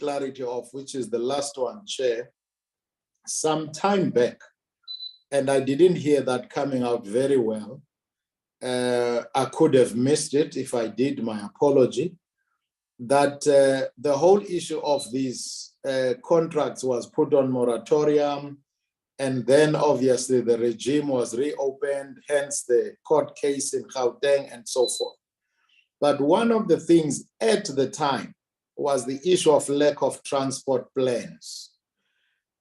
clarity of, which is the last one, Chair, some time back, and I didn't hear that coming out very well. I could have missed it. If I did, my apology. That the whole issue of these contracts was put on moratorium, and then obviously the regime was reopened, hence the court case in Gauteng and so forth. But one of the things at the time was the issue of lack of transport plans.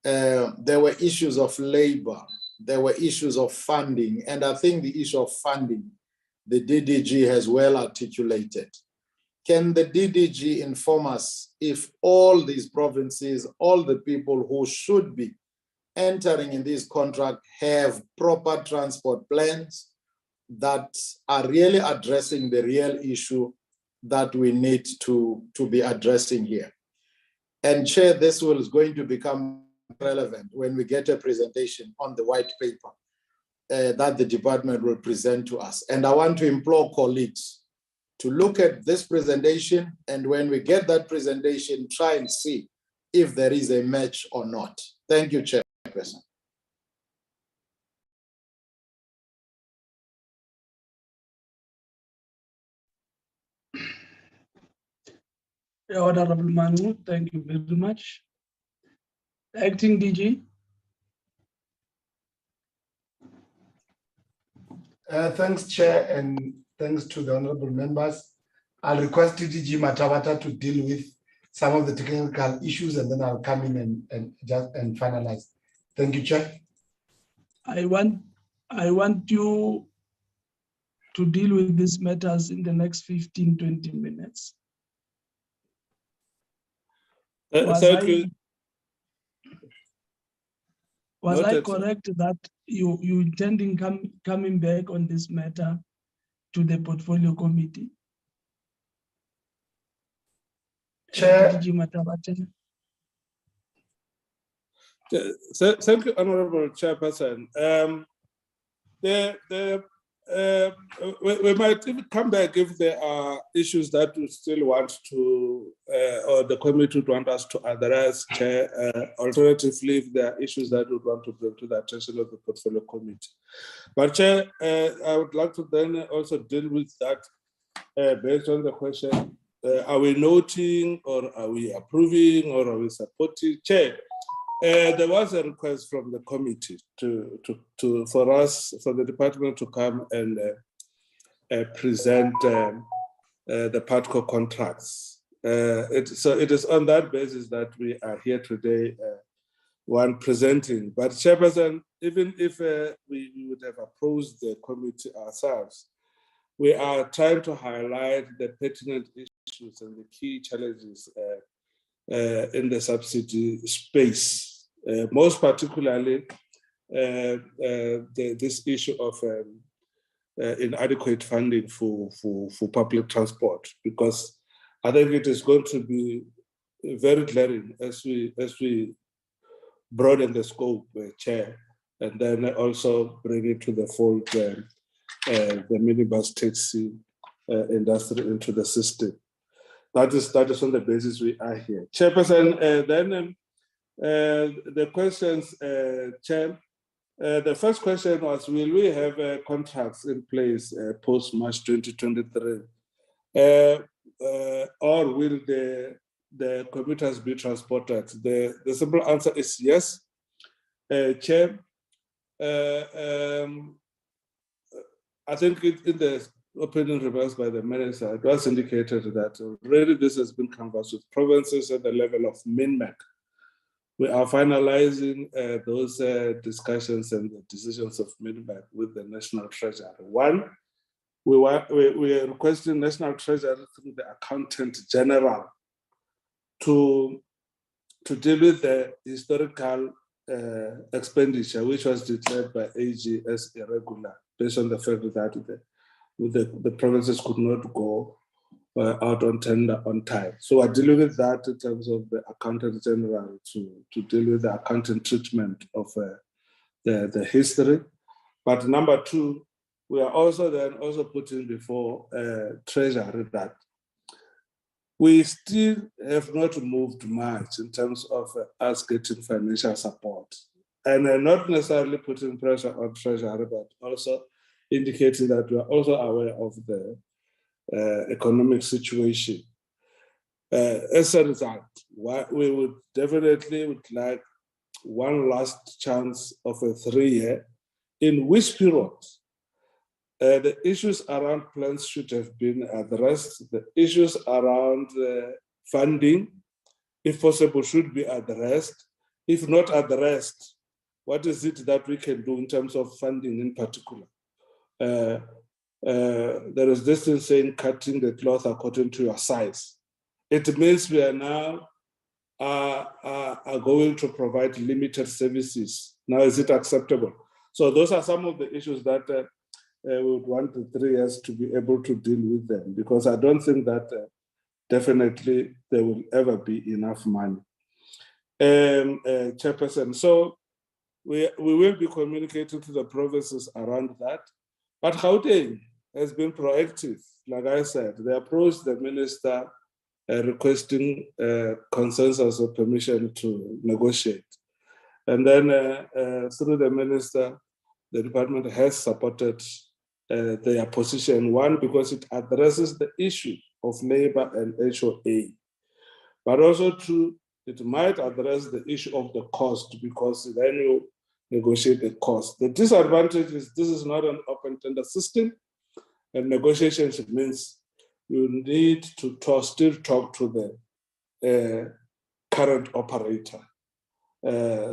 There were issues of labor, there were issues of funding, and I think the issue of funding, the DDG has well articulated. Can the DDG inform us if all these provinces, all the people who should be entering in this contract have proper transport plans that are really addressing the real issue that we need to be addressing here? And Chair, this is going to become relevant when we get a presentation on the white paper that the department will present to us. And I want to implore colleagues to look at this presentation, and when we get that presentation, try and see if there is a match or not. Thank you, Chairperson. Honorable Manu, thank you very much. Acting DG. Thanks, Chair, and thanks to the honorable members. I'll request DG Matawata to deal with some of the technical issues, and then I'll come in and finalize. Thank you, Chair. I want you to deal with these matters in the next 15-20 minutes. Thank you. Was I correct that you intending coming back on this matter to the portfolio committee? Chair. Thank you, Honorable Chairperson. We might even come back if there are issues that we still want to, or the committee would want us to address, Chair. Alternatively, if there are issues that we want to bring to the attention of the portfolio committee. But Chair, I would like to then also deal with that based on the question, are we noting, or are we approving, or are we supporting? Chair, there was a request from the committee for us, for the department to come and present the Putco contracts. So it is on that basis that we are here today, presenting. But Chairperson, even if we would have approached the committee ourselves, we are trying to highlight the pertinent issues and the key challenges in the subsidy space, most particularly this issue of inadequate funding for public transport, because I think it is going to be very glaring as we broaden the scope, Chair, and then also bring it to the fold the minibus taxi industry into the system. That is on the basis we are here. Chairperson, then the questions, Chair. The first question was, will we have contracts in place post-March 2023? Or will the commuters be transported? The simple answer is yes. Chair, I think in the opinion reversed by the minister, it was indicated that already this has been canvassed with provinces at the level of MINMAC. We are finalizing those discussions and the decisions of MINMAC with the National Treasury. One, we are requesting National Treasury through the Accountant General to deal with the historical expenditure, which was declared by AG as irregular, based on the fact that the provinces could not go out on tender on time. So I deal with that in terms of the Accountant General to deal with the accounting treatment of the history. But number two, we are also putting before Treasury that we still have not moved much in terms of us getting financial support. And not necessarily putting pressure on Treasury, but also indicating that we are also aware of the economic situation. As a result, we would definitely like one last chance of a 3-year, in which period the issues around plans should have been addressed. The issues around funding, if possible, should be addressed. If not addressed, what is it that we can do in terms of funding in particular? There is this thing saying cutting the cloth according to your size. It means we are now are going to provide limited services. Now, is it acceptable? So those are some of the issues that we would want the 3 years to be able to deal with them, because I don't think that definitely there will ever be enough money. Chairperson, so we will be communicating to the provinces around that. But Gauteng has been proactive. Like I said, they approached the minister requesting consensus or permission to negotiate. And then through the minister, the department has supported their position. One, because it addresses the issue of labor and HOA. But also two, it might address the issue of the cost, because then you negotiate the cost. The disadvantage is this is not an open tender system, and negotiations means you need to still talk to the current operator.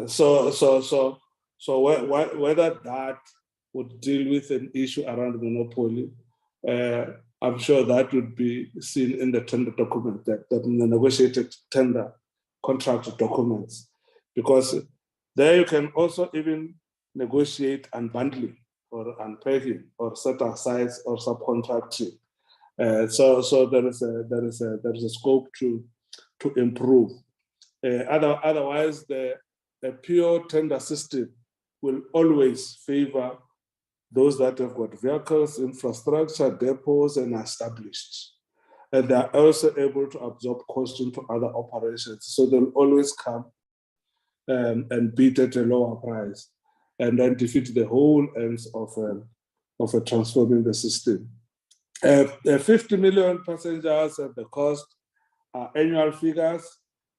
So whether that would deal with an issue around monopoly, I'm sure that would be seen in the tender document, that in the negotiated tender contract documents, because there you can also even negotiate unbundling or unpacking or set aside or subcontracting. So there is a scope to improve. Otherwise, the pure tender system will always favor those that have got vehicles, infrastructure, depots, and established. And they are also able to absorb cost into other operations. So they'll always come and bid at a lower price, and then defeat the whole ends of transforming the system. 50 million passengers at the cost are annual figures,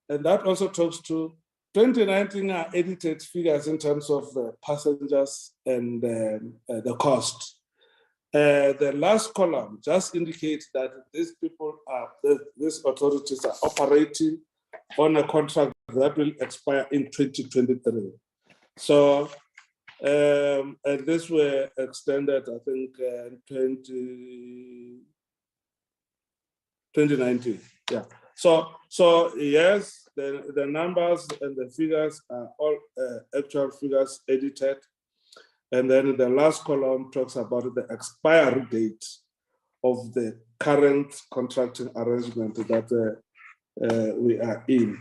and that also talks to 2019 are edited figures in terms of passengers and the cost. The last column just indicates that these authorities are operating on a contract that will expire in 2023. So, and this were extended, I think, in 2019. Yeah. So yes, the numbers and the figures are all actual figures edited. And then the last column talks about the expiry date of the current contracting arrangement that we are in.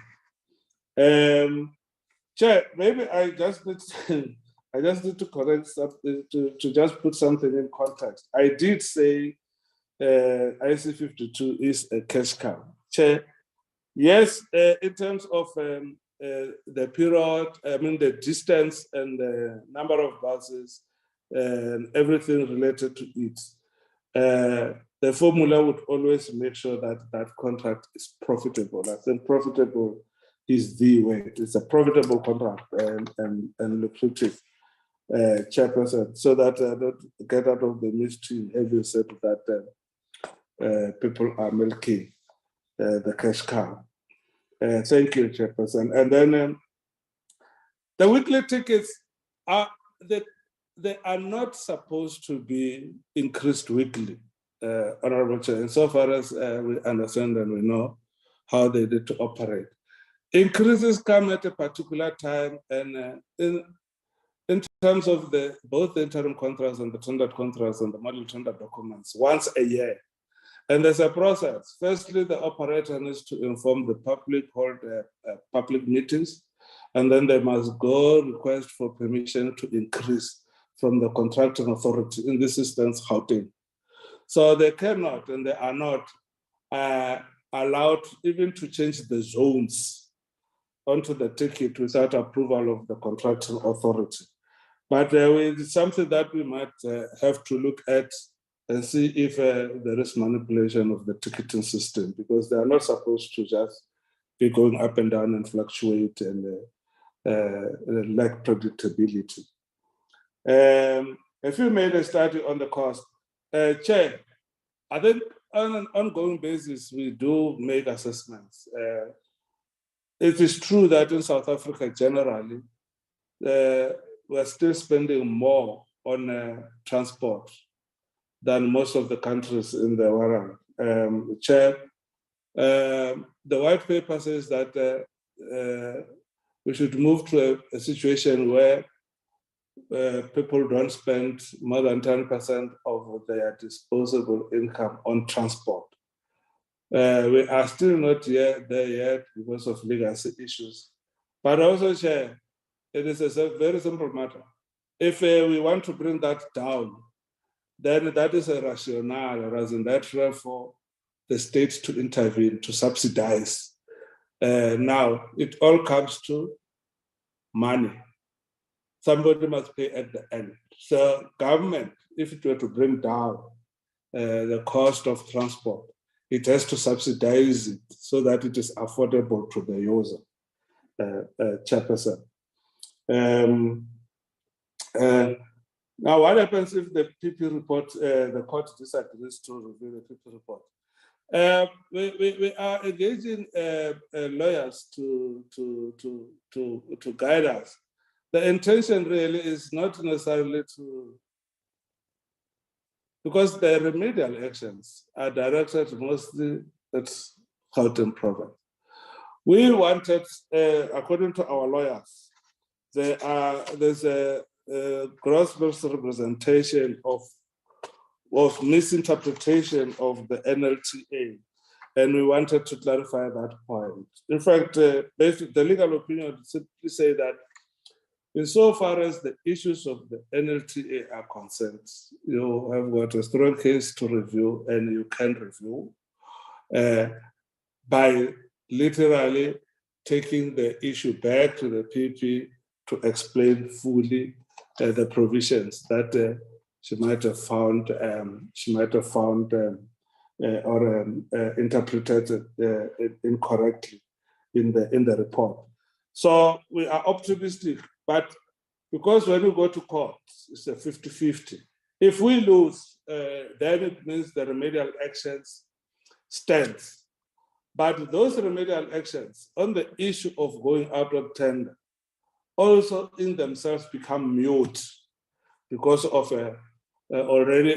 Chair, maybe I just need to correct something, to just put something in context. I did say IC52 is a cash cow. Chair, yes, in terms of the period, I mean the distance and the number of buses and everything related to it, the formula would always make sure that that contract is profitable. I think profitable is the way. It's a profitable contract and lucrative, Chairperson, so that don't get out of the mystery having said that people are milking the cash cow. Thank you, Chairperson. And then the weekly tickets are they are not supposed to be increased weekly, Honorable Chair, insofar as we understand and we know how they need to operate. Increases come at a particular time, and in terms of both the interim contracts and the tendered contracts and the model tender documents, once a year. And there's a process. Firstly, the operator needs to inform the public, hold public meetings, and then they must go request for permission to increase from the contracting authority, in this instance, Gauteng. So they cannot and they are not allowed even to change the zones onto the ticket without approval of the contracting authority. But it's something that we might have to look at and see if there is manipulation of the ticketing system, because they are not supposed to just be going up and down and fluctuate and lack predictability. If you made a study on the cost, Chair, I think on an ongoing basis, we do make assessments. It is true that in South Africa generally, we're still spending more on transport than most of the countries in the world. Chair, the white paper says that we should move to a situation where people don't spend more than 10% of their disposable income on transport. We are still not there yet because of legacy issues. But also, Chair, it is a very simple matter. If we want to bring that down, then that is a rationale, as in that for the states to intervene, to subsidize. Now, it all comes to money. Somebody must pay at the end. So government, if it were to bring down the cost of transport, it has to subsidize it so that it is affordable to the user, Chairperson. Now, what happens if the PP report, the court disagrees to review the PP report? We are engaging lawyers to guide us. The intention really is not necessarily to, because the remedial actions are directed mostly at Gauteng province. We wanted, according to our lawyers, there's a gross misrepresentation of misinterpretation of the NLTA, and we wanted to clarify that point. In fact, basically, the legal opinion would simply say that insofar as the issues of the NLTA are concerned, you have got a strong case to review, and you can review by literally taking the issue back to the PP to explain fully the provisions that she might have found or interpreted incorrectly in the report. So we are optimistic, but because when we go to court, it's a 50-50. If we lose, then it means the remedial actions stands. But those remedial actions on the issue of going out of tender also in themselves become mute because of already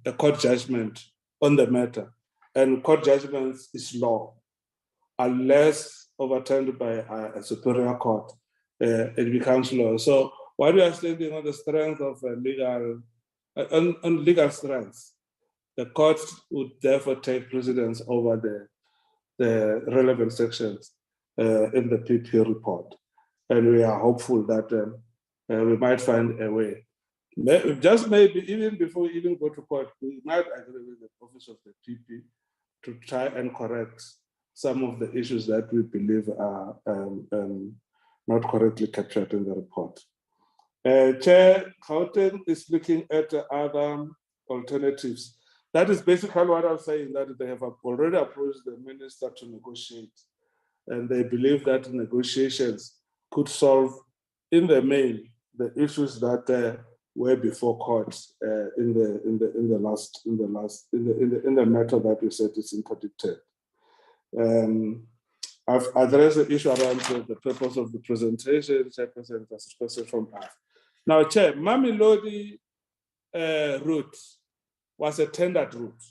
a court judgment on the matter. And court judgments is law. Unless overturned by a superior court, it becomes law. So while we are standing on the strength of legal strength, the court would therefore take precedence over the relevant sections in the PP report. And we are hopeful that we might find a way. Just maybe even before we even go to court, we might agree with the office of the PP to try and correct some of the issues that we believe are not correctly captured in the report. Chair, Gauteng is looking at other alternatives. That is basically what I'm saying, that they have already approached the minister to negotiate. And they believe that negotiations could solve in the main the issues that were before courts in the matter that we said is interdicted. I've addressed the issue around the purpose of the presentation, Chairperson, that's a question from us. Now, Chair, Mamelodi route was a tendered route.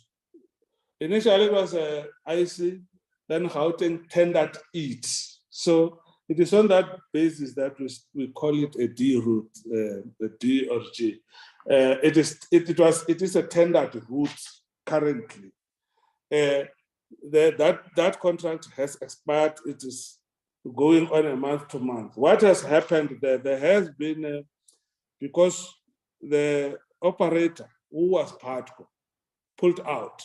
Initially, it was IC, then Gauteng tendered it. So it is on that basis that we call it a D route, the D or G. It is a tendered route currently. That contract has expired. It is going on a month to month. What has happened there has been, because the operator who was Putco pulled out.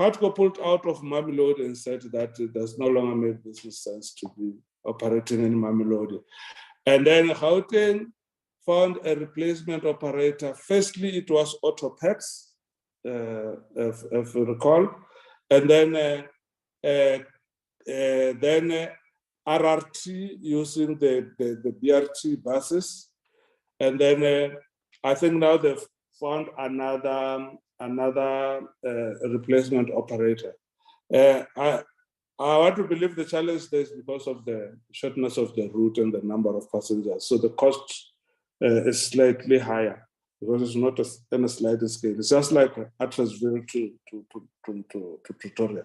Putco pulled out of Mamelodi and said that it does no longer make business sense to be operating in Mamelodi. And then Gauteng found a replacement operator. Firstly, it was Autopex, if you recall, and then RRT using the BRT buses, and then I think now they've found another replacement operator. I want to believe the challenge there is because of the shortness of the route and the number of passengers. So the cost is slightly higher because it's not on a slight scale. It's just like Atlasville to Pretoria.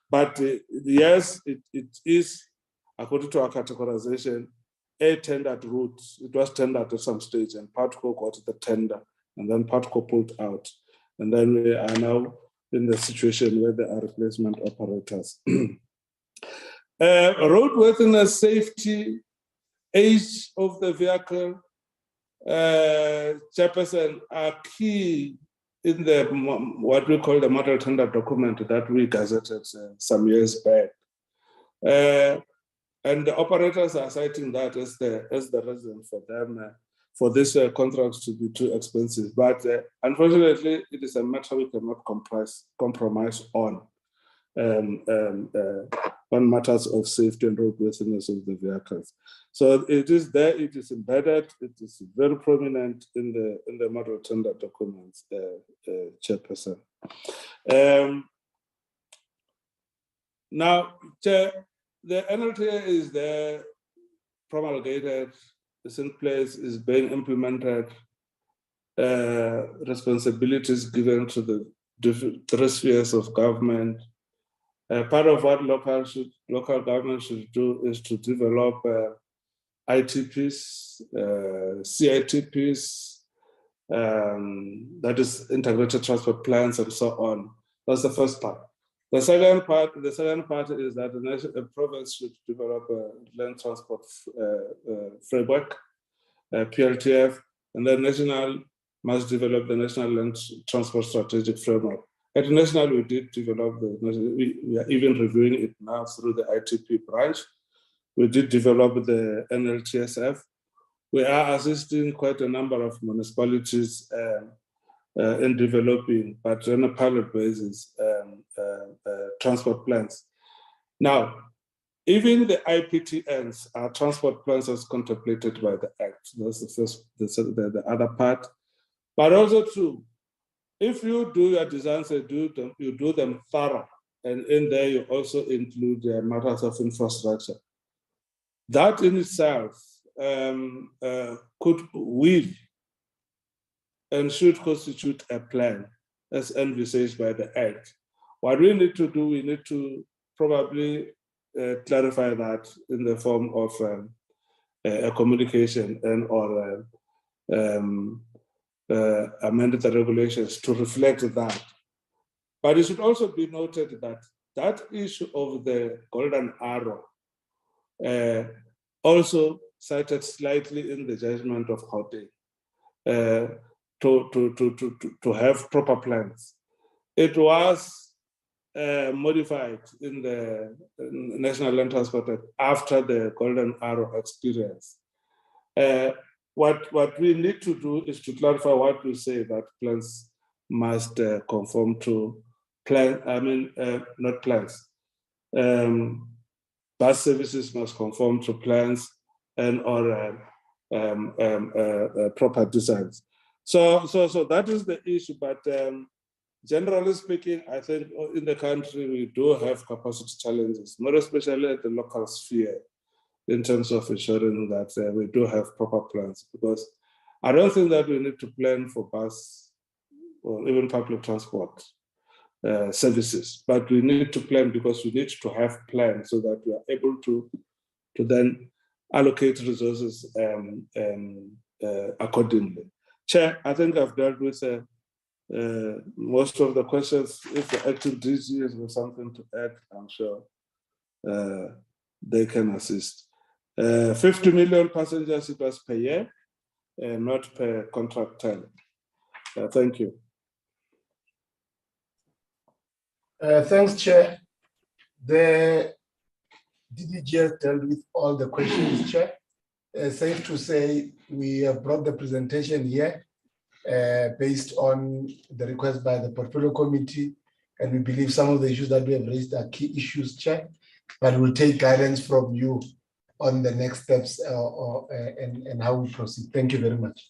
But yes, it is, according to our categorization, a tendered route. It was tendered at some stage, and Putco got the tender, and then Putco pulled out. And then we are now in the situation where there are replacement operators. Roadworthiness, safety, age of the vehicle, Chairperson, are key in the what we call the model tender document that we gazetted some years back. And the operators are citing that as the reason for them for this contract to be too expensive. But unfortunately, it is a matter we cannot compromise on matters of safety and roadworthiness of the vehicles. So it is there, it is embedded, it is very prominent in the model tender documents, Chairperson. Now, Chair, the NLTA is there, promulgated, is in place, is being implemented, responsibilities given to the three spheres of government. Part of what local government should do is to develop ITPs, CITPs, that is integrated transport plans and so on. That's the first part. The second part is that the province should develop a land transport framework, PLTF, and the national must develop the national land transport strategic framework. At national, we did develop we are even reviewing it now through the ITP branch. We did develop the NLTSF. We are assisting quite a number of municipalities in developing, but on a pilot basis, transport plans. Now, even the IPTNs are transport plans as contemplated by the Act. That's the first, the other part. But also too, if you do your designs, you do them thorough, and in there you also include matters of infrastructure. That in itself will and should constitute a plan as envisaged by the Act. What we need to do, we need to probably clarify that in the form of a communication and or amended the regulations to reflect that. But it should also be noted that that issue of the golden arrow also cited slightly in the judgment of Gauteng to have proper plans. It was modified in the National Land Transport Act after the golden arrow experience. What we need to do is to clarify what we say that plans must conform to not plans. Bus services must conform to plans and or proper designs. So that is the issue. But generally speaking, I think in the country we do have capacity challenges, more especially at the local sphere, in terms of ensuring that we do have proper plans. Because I don't think that we need to plan for bus or even public transport services, but we need to plan because we need to have plans so that we are able to then allocate resources accordingly. Chair, I think I've dealt with most of the questions. If the acting DG has something to add, I'm sure they can assist. 50 million passengers, it was per year, not per contract term. Thank you. Thanks, Chair. The DDG has dealt with all the questions, Chair. Safe to say we have brought the presentation here based on the request by the Portfolio Committee, and we believe some of the issues that we have raised are key issues, Chair, but we'll take guidance from you on the next steps and how we proceed. Thank you very much.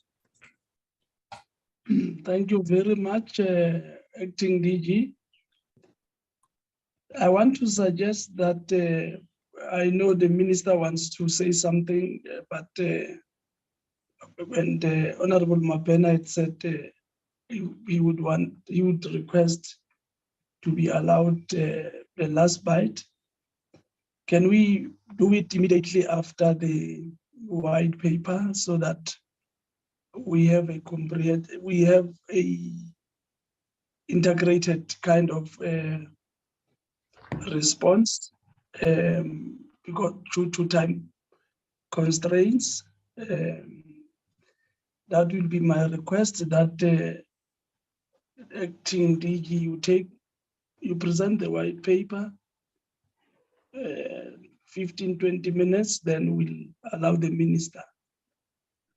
Thank you very much, Acting DG. I want to suggest that I know the minister wants to say something, but when the Honorable Mapena had said he would request to be allowed the last bite, can we do it immediately after the white paper so that we have a integrated kind of response, because due to time constraints, that will be my request, that Acting DG, you present the white paper, 15-20 minutes, then we'll allow the minister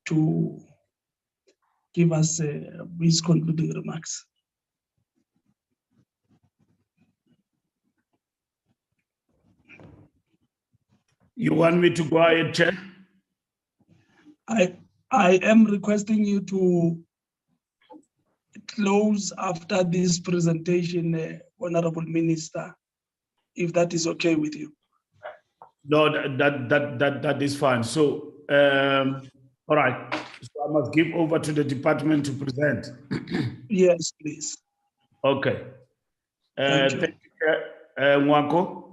to give us his concluding remarks. You want me to go ahead, Chair? I am requesting you to close after this presentation, Honorable Minister, if that is okay with you. No, that is fine. So, all right. So I must give over to the department to present. Yes, please. Okay. Thank you. Thank you, Chair. Nwako,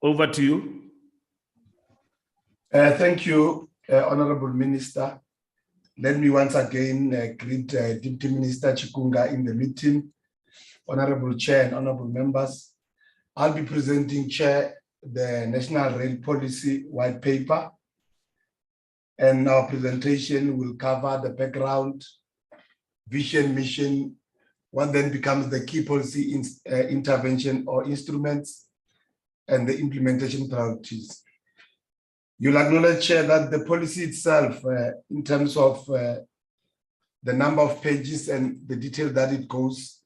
over to you. Thank you, Honorable Minister. Let me once again greet Deputy Minister Chikunga in the meeting, Honorable Chair and Honorable Members. I'll be presenting, Chair, the National Rail Policy White Paper, and our presentation will cover the background, vision, mission, what then becomes the key policy intervention or instruments, and the implementation priorities. You'll acknowledge, Chair, that the policy itself, in terms of the number of pages and the detail that it goes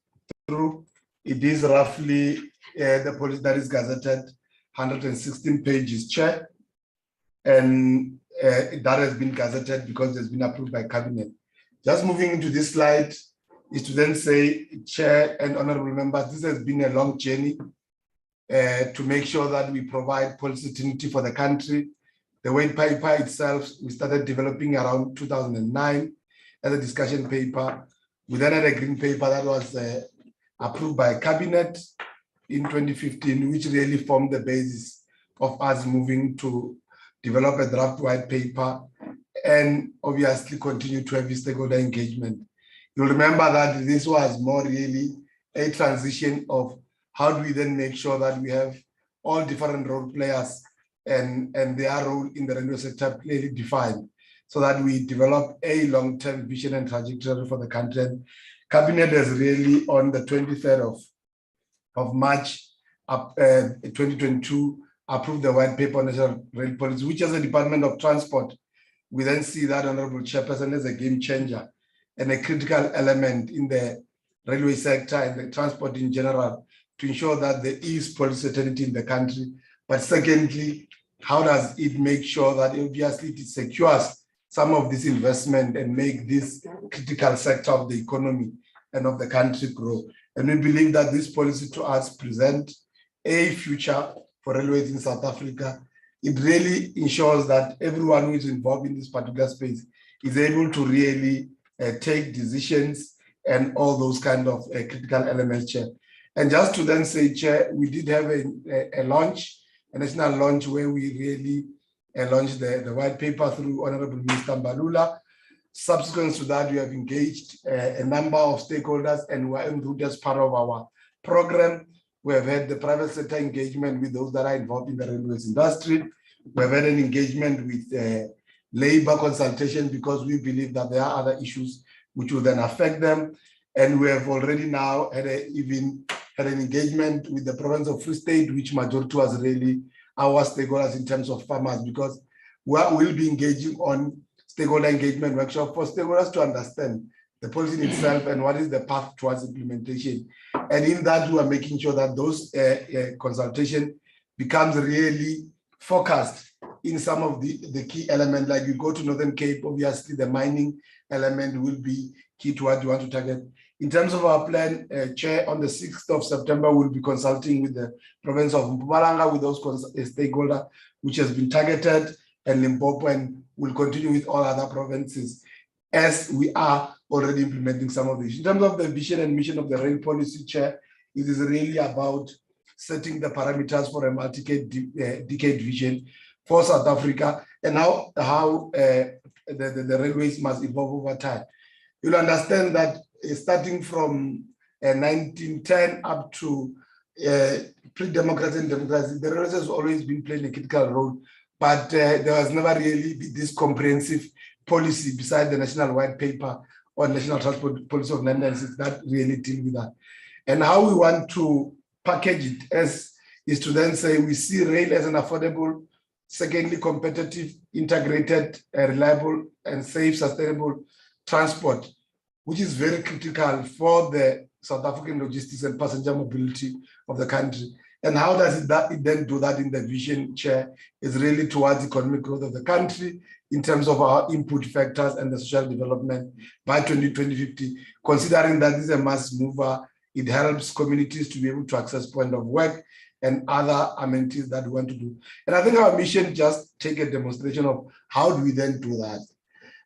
through, it is roughly the policy that is gazetted 116 pages, Chair, and that has been gazetted because it's been approved by Cabinet. Just moving into this slide is to then say, Chair and Honorable Members, this has been a long journey to make sure that we provide policy continuity for the country. The white paper itself, we started developing around 2009 as a discussion paper. We then had a green paper that was approved by Cabinet in 2015, which really formed the basis of us moving to develop a draft white paper and obviously continue to have stakeholder engagement. You'll remember that this was more really a transition of how do we then make sure that we have all different role players and their role in the railway sector clearly defined, so that we develop a long-term vision and trajectory for the country. And Cabinet has really, on the 23rd of March 2022, approved the white paper on national rail policy, which as a Department of Transport, we then see that, Honorable Chairperson, as a game changer and a critical element in the railway sector and the transport in general to ensure that there is policy certainty in the country. But secondly, how does it make sure that obviously it secures some of this investment and make this critical sector of the economy and of the country grow? And we believe that this policy to us present a future for railways in South Africa. It really ensures that everyone who is involved in this particular space is able to really take decisions and all those kind of critical elements, Chair. And just to then say, Chair, we did have a launch, a national launch, where we really launched the white paper through Honorable Minister Mbalula. Subsequent to that, we have engaged a number of stakeholders and we are en route as part of our program. We have had the private sector engagement with those that are involved in the railways industry. We have had an engagement with labor consultation because we believe that there are other issues which will then affect them. And we have already now even had an engagement with the province of Free State, which majority was really our stakeholders in terms of farmers, because we'll be engaging on stakeholder engagement workshop for stakeholders to understand the policy in itself and what is the path towards implementation. And in that, we are making sure that those consultation becomes really focused in some of the key elements. Like you go to Northern Cape, obviously the mining element will be key to what you want to target. In terms of our plan, Chair, on the 6th of September, we'll be consulting with the province of Mpumalanga with those stakeholders, which has been targeted, and Limpopo, and will continue with all other provinces as we are already implementing some of these. In terms of the vision and mission of the rail policy, Chair, it is really about setting the parameters for a multi-decade vision for South Africa and how the railways must evolve over time. You'll understand that starting from 1910 up to pre-democracy and democracy, the railways has always been playing a critical role, but there has never really been this comprehensive policy beside the National White Paper on National Transport Policy of 1996 that really deal with that. And how we want to package it is to then say we see rail as an affordable, secondly, competitive, integrated, reliable, and safe, sustainable transport, which is very critical for the South African logistics and passenger mobility of the country. And how does it then do that in the vision, Chair, is really towards economic growth of the country in terms of our input factors and the social development by 2050, considering that this is a mass mover. It helps communities to be able to access point of work and other amenities that we want to do. And I think our mission just take a demonstration of how do we then do that.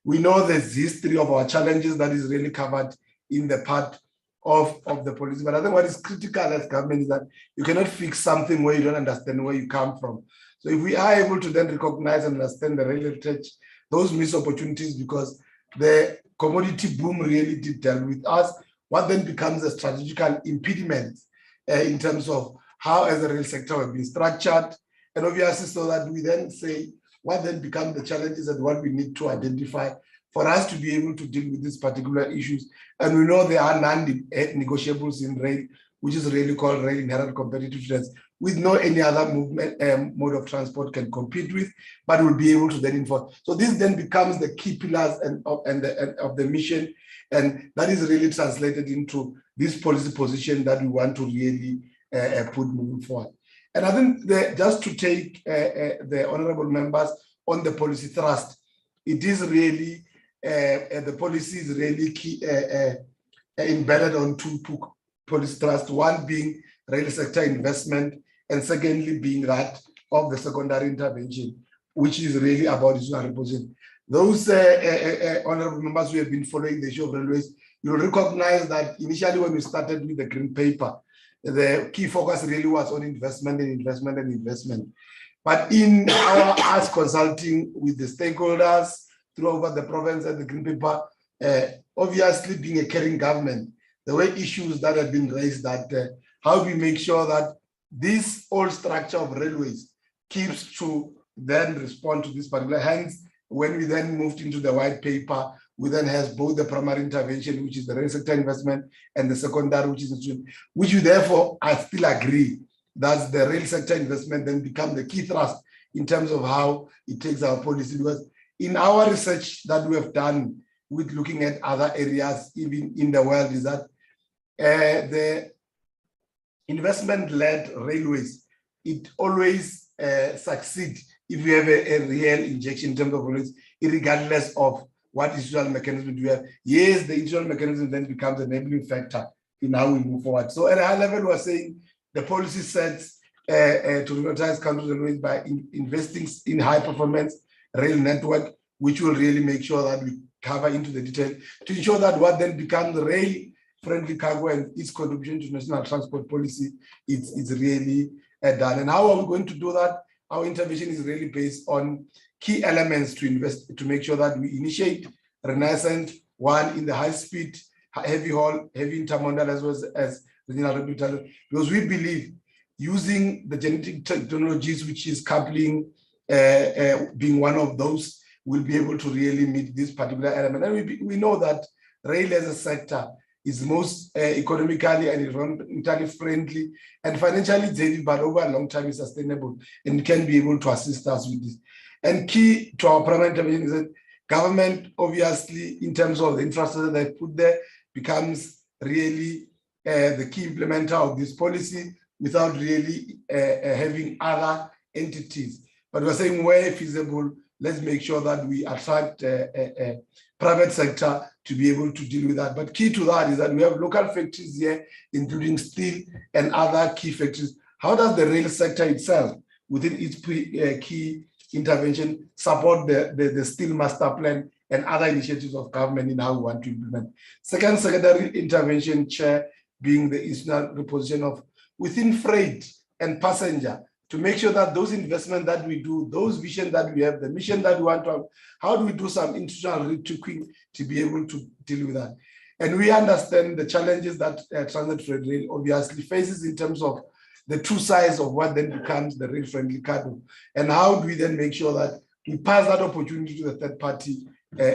We know the history of our challenges that is really covered in the part of the policy. But I think what is critical as government is that you cannot fix something where you don't understand where you come from. So if we are able to then recognize and understand the rail heritage, those missed opportunities, because the commodity boom really did deal with us, what then becomes a strategical impediment in terms of how as a rail sector have been structured, and obviously so that we then say what then become the challenges and what we need to identify for us to be able to deal with these particular issues. And we know there are non-negotiables in rail, which is really called rail inherent competitiveness, with no any other movement mode of transport can compete with, but will be able to then enforce. So this then becomes the key pillars of the mission, and that is really translated into this policy position that we want to really put moving forward. And I think just to take the honorable members on the policy thrust, it is really, the policy is really key, embedded on two policy thrust, one being rail sector investment, and secondly being that of the secondary intervention, which is really about regional reposition. Those honorable members who have been following the issue of railways, you'll recognize that initially when we started with the green paper, the key focus really was on investment and investment and investment. But in us consulting with the stakeholders throughout the province and the green paper, obviously being a caring government, there were issues that have been raised that how we make sure that this old structure of railways keeps to then respond to this particular. Hence, when we then moved into the white paper, we then has both the primary intervention, which is the rail sector investment, and the secondary, which we therefore I still agree that the rail sector investment then become the key thrust in terms of how it takes our policy. Because in our research that we have done with looking at other areas, even in the world, is that the investment-led railways, it always succeeds if you have a real injection in terms of railways, regardless of what institutional mechanism do you have. Yes, the institutional mechanism then becomes an enabling factor in how we move forward. So at a high level, we're saying the policy sets to prioritize country railways by investing in high performance rail network, which will really make sure that we cover into the detail to ensure that what then becomes rail-friendly cargo and its contribution to national transport policy is really done. And how are we going to do that? Our intervention is really based on key elements to invest, to make sure that we initiate renaissance, one in the high speed, heavy haul, heavy intermodal, as well as regional rapid, because we believe using the genetic technologies, which is coupling, being one of those, will be able to really meet this particular element. And we know that rail as a sector is most economically and environmentally friendly and financially daily, but over a long time is sustainable and can be able to assist us with this. And key to our primary intervention is that government, obviously, in terms of the infrastructure they put there, becomes really the key implementer of this policy without really having other entities. But we're saying where feasible, let's make sure that we attract private sector to be able to deal with that. But key to that is that we have local factories here, including steel and other key factories. How does the rail sector itself, within its key intervention, support the steel master plan and other initiatives of government in how we want to implement? Second, secondary intervention, Chair, being the institutional reposition of within freight and passenger, to make sure that those investments that we do, those vision that we have, the mission that we want to have, how do we do some institutional retooling to be able to deal with that? And we understand the challenges that transit freight rail obviously faces in terms of the true size of what then becomes the rail-friendly cargo. And how do we then make sure that we pass that opportunity to the third-party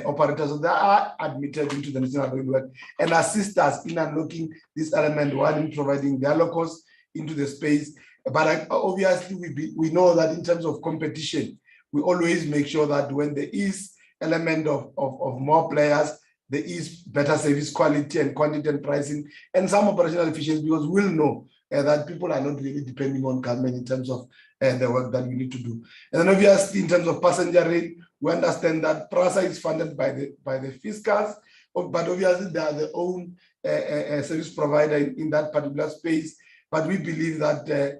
operators that are admitted into the national railway and assist us in unlocking this element, one in providing their locals into the space. But obviously, we know that in terms of competition, we always make sure that when there is element of more players, there is better service quality and quantity and pricing and some operational efficiency, because we'll know that people are not really depending on government in terms of the work that we need to do. And then obviously, in terms of passenger rail, we understand that PRASA is funded by the fiscals, but obviously they are their own service provider in that particular space. But we believe that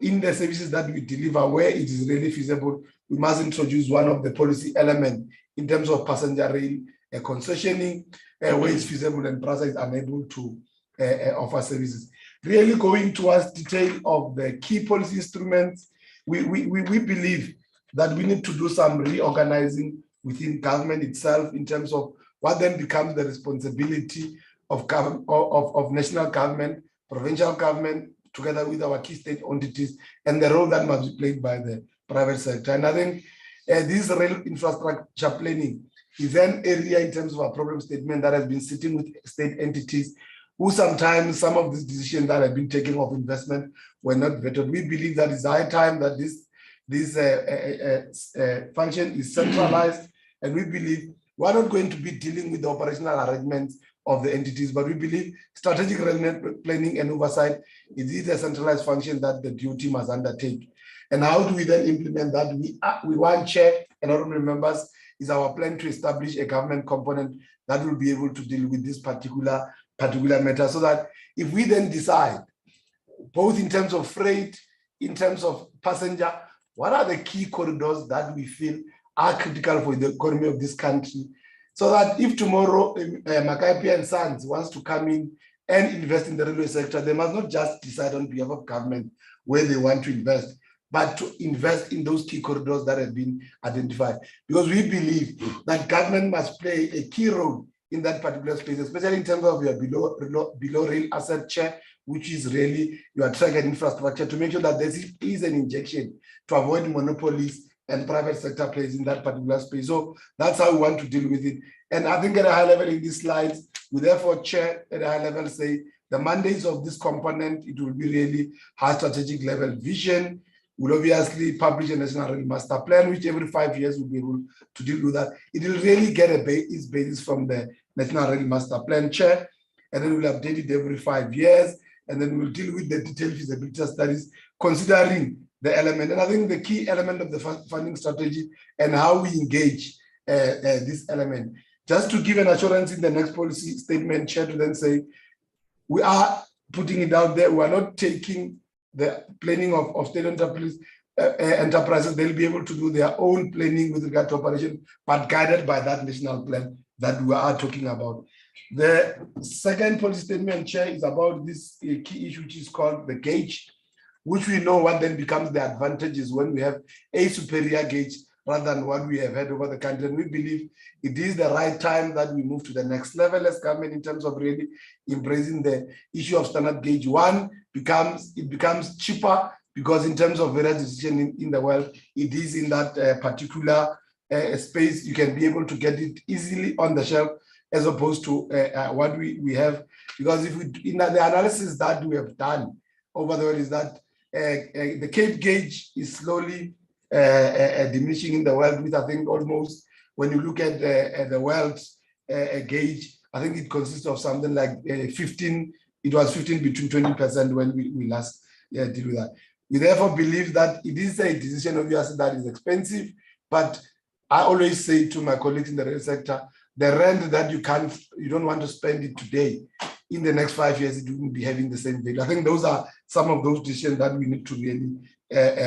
in the services that we deliver, where it is really feasible, we must introduce one of the policy elements in terms of passenger rail concessioning, where it's feasible and PRASA is unable to offer services. Really going towards detail of the key policy instruments, we believe that we need to do some reorganizing within government itself in terms of what then becomes the responsibility of national government, provincial government, together with our key state entities, and the role that must be played by the private sector. And I think this rail infrastructure planning is an area in terms of a problem statement that has been sitting with state entities who sometimes some of these decisions that have been taken of investment were not vetted. We believe that it's high time that this function is centralized, and we believe we're not going to be dealing with the operational arrangements of the entities, but we believe strategic rail planning and oversight is a centralized function that the DOT must undertake. And how do we then implement that? We want, Chair and honorable members, is our plan to establish a government component that will be able to deal with this particular matter, so that if we then decide, both in terms of freight, in terms of passenger, what are the key corridors that we feel are critical for the economy of this country, so that if tomorrow Makaipi and Sons wants to come in and invest in the railway sector, they must not just decide on behalf of government where they want to invest, but to invest in those key corridors that have been identified. Because we believe that government must play a key role in that particular space, especially in terms of your below rail asset, Chair, which is really your track and infrastructure, to make sure that there is an injection to avoid monopolies and private sector plays in that particular space. So that's how we want to deal with it. And I think at a high level in these slides, we therefore, Chair, at a high level say the mandates of this component, it will be really high strategic level vision. We'll obviously publish a national rail master plan, which every 5 years will be able to deal with that. It will really get its basis from the national rail master plan, Chair, and then we'll update it every 5 years, and then we'll deal with the detailed feasibility studies, considering the element. And I think the key element of the funding strategy and how we engage this element. Just to give an assurance in the next policy statement, Chair, to then say, we are putting it out there. We are not taking the planning of state enterprises. They'll be able to do their own planning with regard to operation, but guided by that national plan that we are talking about. The second policy statement, Chair, is about this key issue, which is called the gauge, which we know what then becomes the advantages when we have a superior gauge rather than what we have had over the country. And we believe it is the right time that we move to the next level as government in terms of really embracing the issue of standard gauge. One, it becomes cheaper because in terms of various decisions in the world, it is in that particular space. You can be able to get it easily on the shelf. as opposed to what we have. Because if we, in the analysis that we have done over the world, is that the Cape gauge is slowly diminishing in the world, with I think almost, when you look at the world gauge, I think it consists of something like 15, it was 15 between 20% when we last deal with that. We therefore believe that it is a decision, obviously, that is expensive, but I always say to my colleagues in the rail sector, the rent that you don't want to spend it today, in the next 5 years, it wouldn't be having the same value. I think those are some of those decisions that we need to really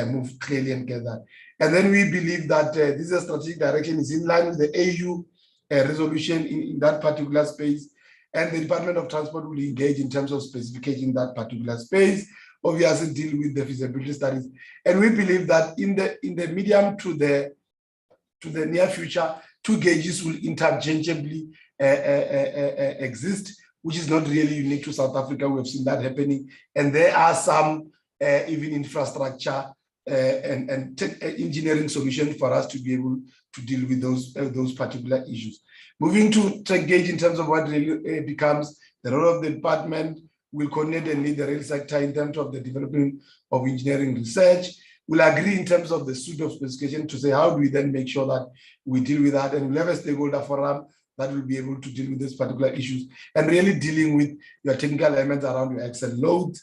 move clearly and get that. And then we believe that this is a strategic direction, is in line with the AU resolution in that particular space, and the Department of Transport will engage in terms of specification that particular space, obviously deal with the feasibility studies. And we believe that in the medium to the near future, 2 gauges will interchangeably exist, which is not really unique to South Africa. We have seen that happening. And there are some even infrastructure and engineering solutions for us to be able to deal with those particular issues. Moving to track gauge, in terms of what really becomes the role of the department, will coordinate and lead the rail sector in terms of the development of engineering research. We'll agree in terms of the suite of specification to say, how do we then make sure that we deal with that? And we'll have a stakeholder forum that will be able to deal with these particular issues, and really dealing with your technical elements around your axle loads,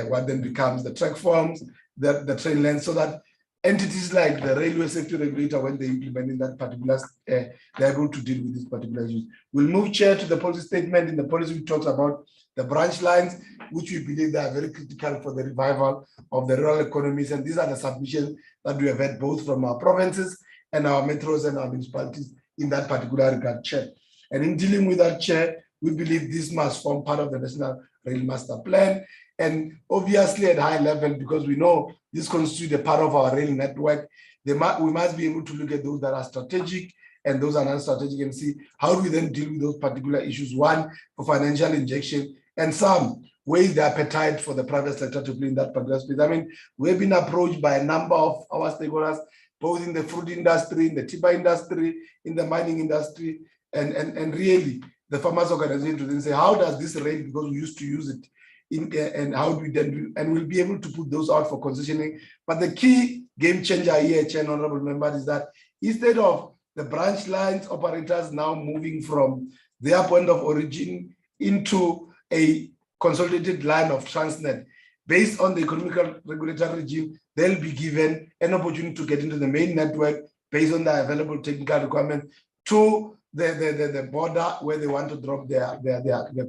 what then becomes the track forms, the train length, so that entities like the railway safety regulator, when they implement in that particular, they're able to deal with these particular issues. We'll move, Chair, to the policy statement. In the policy, we talked about the branch lines, which we believe they are very critical for the revival of the rural economies. And these are the submissions that we have had both from our provinces and our metros and our municipalities in that particular regard, Chair. And in dealing with that, Chair, we believe this must form part of the National Rail Master Plan. And obviously at high level, because we know this constitutes a part of our rail network, we must be able to look at those that are strategic and those are non-strategic, and see how do we then deal with those particular issues. One, for financial injection, and some ways the appetite for the private sector to play in that particular space. I mean, we've been approached by a number of our stakeholders, both in the fruit industry, in the timber industry, in the mining industry, and really the farmers organization to then say, how does this rate, because we used to use it, and how do we then do, and we'll be able to put those out for concessioning. But the key game changer here, Chair and Honorable Members, is that instead of the branch lines operators now moving from their point of origin into a consolidated line of Transnet, based on the economic regulatory regime, they'll be given an opportunity to get into the main network based on the available technical requirements to the border where they want to drop their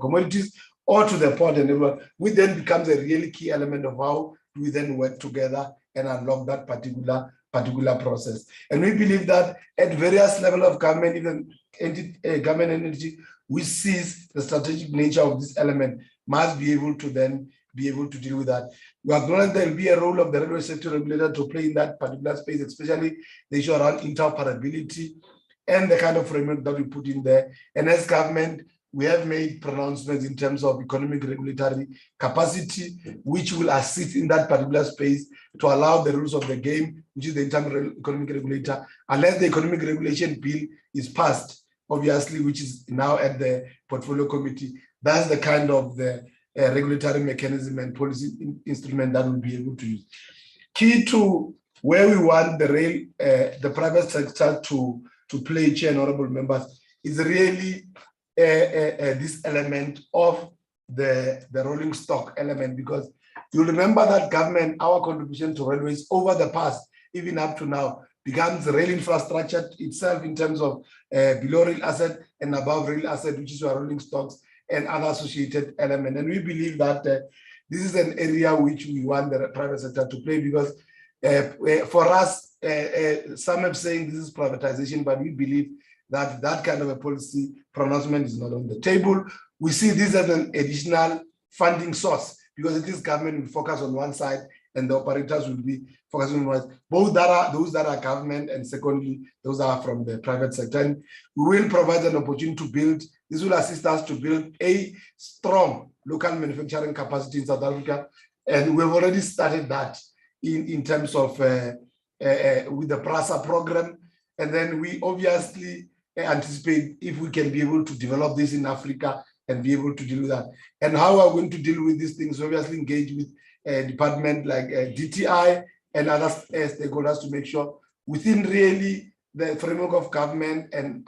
commodities, or to the port, and everyone, which then becomes a really key element of how we then work together and unlock that particular process. And we believe that at various levels of government, even government entity, we sees the strategic nature of this element, must be able to then be able to deal with that. We acknowledge there will be a role of the railway safety regulator to play in that particular space, especially the issue around interoperability and the kind of framework that we put in there. And as government, we have made pronouncements in terms of economic regulatory capacity, which will assist in that particular space to allow the rules of the game, which is the internal economic regulator, unless the economic regulation bill is passed, obviously, which is now at the portfolio committee. That's the kind of the regulatory mechanism and policy instrument that we'll be able to use. Key to where we want the rail, the private sector to play, Chair and Honorable Members, is really this element of the rolling stock element, because you remember that government, our contribution to railways over the past, even up to now, becomes rail infrastructure itself in terms of below rail asset and above rail asset, which is our rolling stocks and other associated elements. And we believe that this is an area which we want the private sector to play, because for us, some have saying this is privatization, but we believe that that kind of a policy pronouncement is not on the table. We see this as an additional funding source, because this government will focus on one side and the operators will be focusing on one side. Both those that are government, and secondly, those are from the private sector. And we will provide an opportunity to build, this will assist us to build a strong local manufacturing capacity in South Africa. And we've already started that in terms of with the PRASA program. And then we obviously anticipate if we can be able to develop this in Africa and be able to deal with that. And how are we going to deal with these things? Obviously engage with a department like DTI and other stakeholders to make sure within really the framework of government and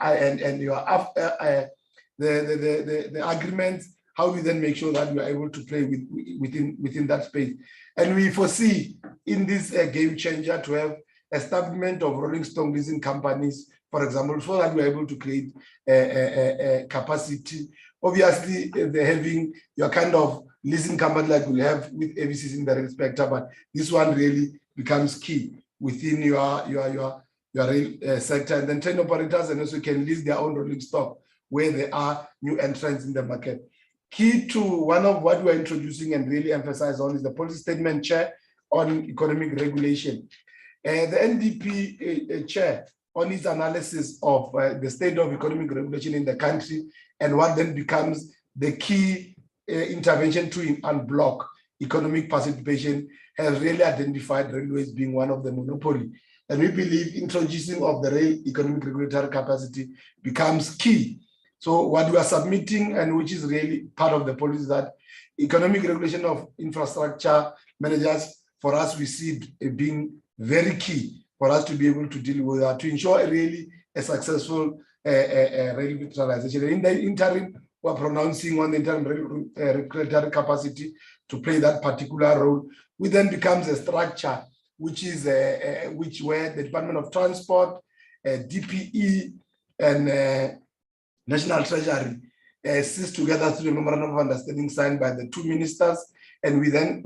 your the agreements, how do we then make sure that we are able to play within that space? And we foresee in this game changer to have establishment of rolling stock leasing companies, for example, so that we are able to create a capacity. Obviously, they're having your kind of leasing company like we have with ABCs in the rail sector, but this one really becomes key within your rail sector. And then train operators and also can lease their own rolling stock where there are new entrants in the market. Key to one of what we're introducing and really emphasize on is the policy statement chair on economic regulation. The NDP chair on its analysis of the state of economic regulation in the country and what then becomes the key intervention to unblock economic participation has really identified railways being one of the monopoly. And we believe introducing of the rail economic regulatory capacity becomes key. So what we are submitting, and which is really part of the policy, is that economic regulation of infrastructure managers, for us, we see it being very key for us to be able to deal with that, to ensure really a successful rail liberalization. In the interim, we're pronouncing on the interim regulatory capacity to play that particular role, which then becomes a structure, which is where the Department of Transport, DPE, and National Treasury sits together through a memorandum of understanding signed by the two ministers, and we then,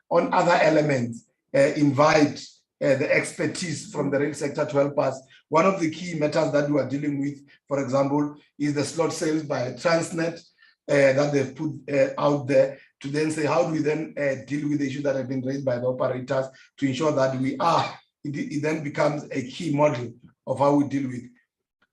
on other elements, invite the expertise from the rail sector to help us. One of the key matters that we are dealing with, for example, is the slot sales by Transnet that they've put out there to then say, how do we then deal with the issues that have been raised by the operators to ensure that it then becomes a key model of how we deal with.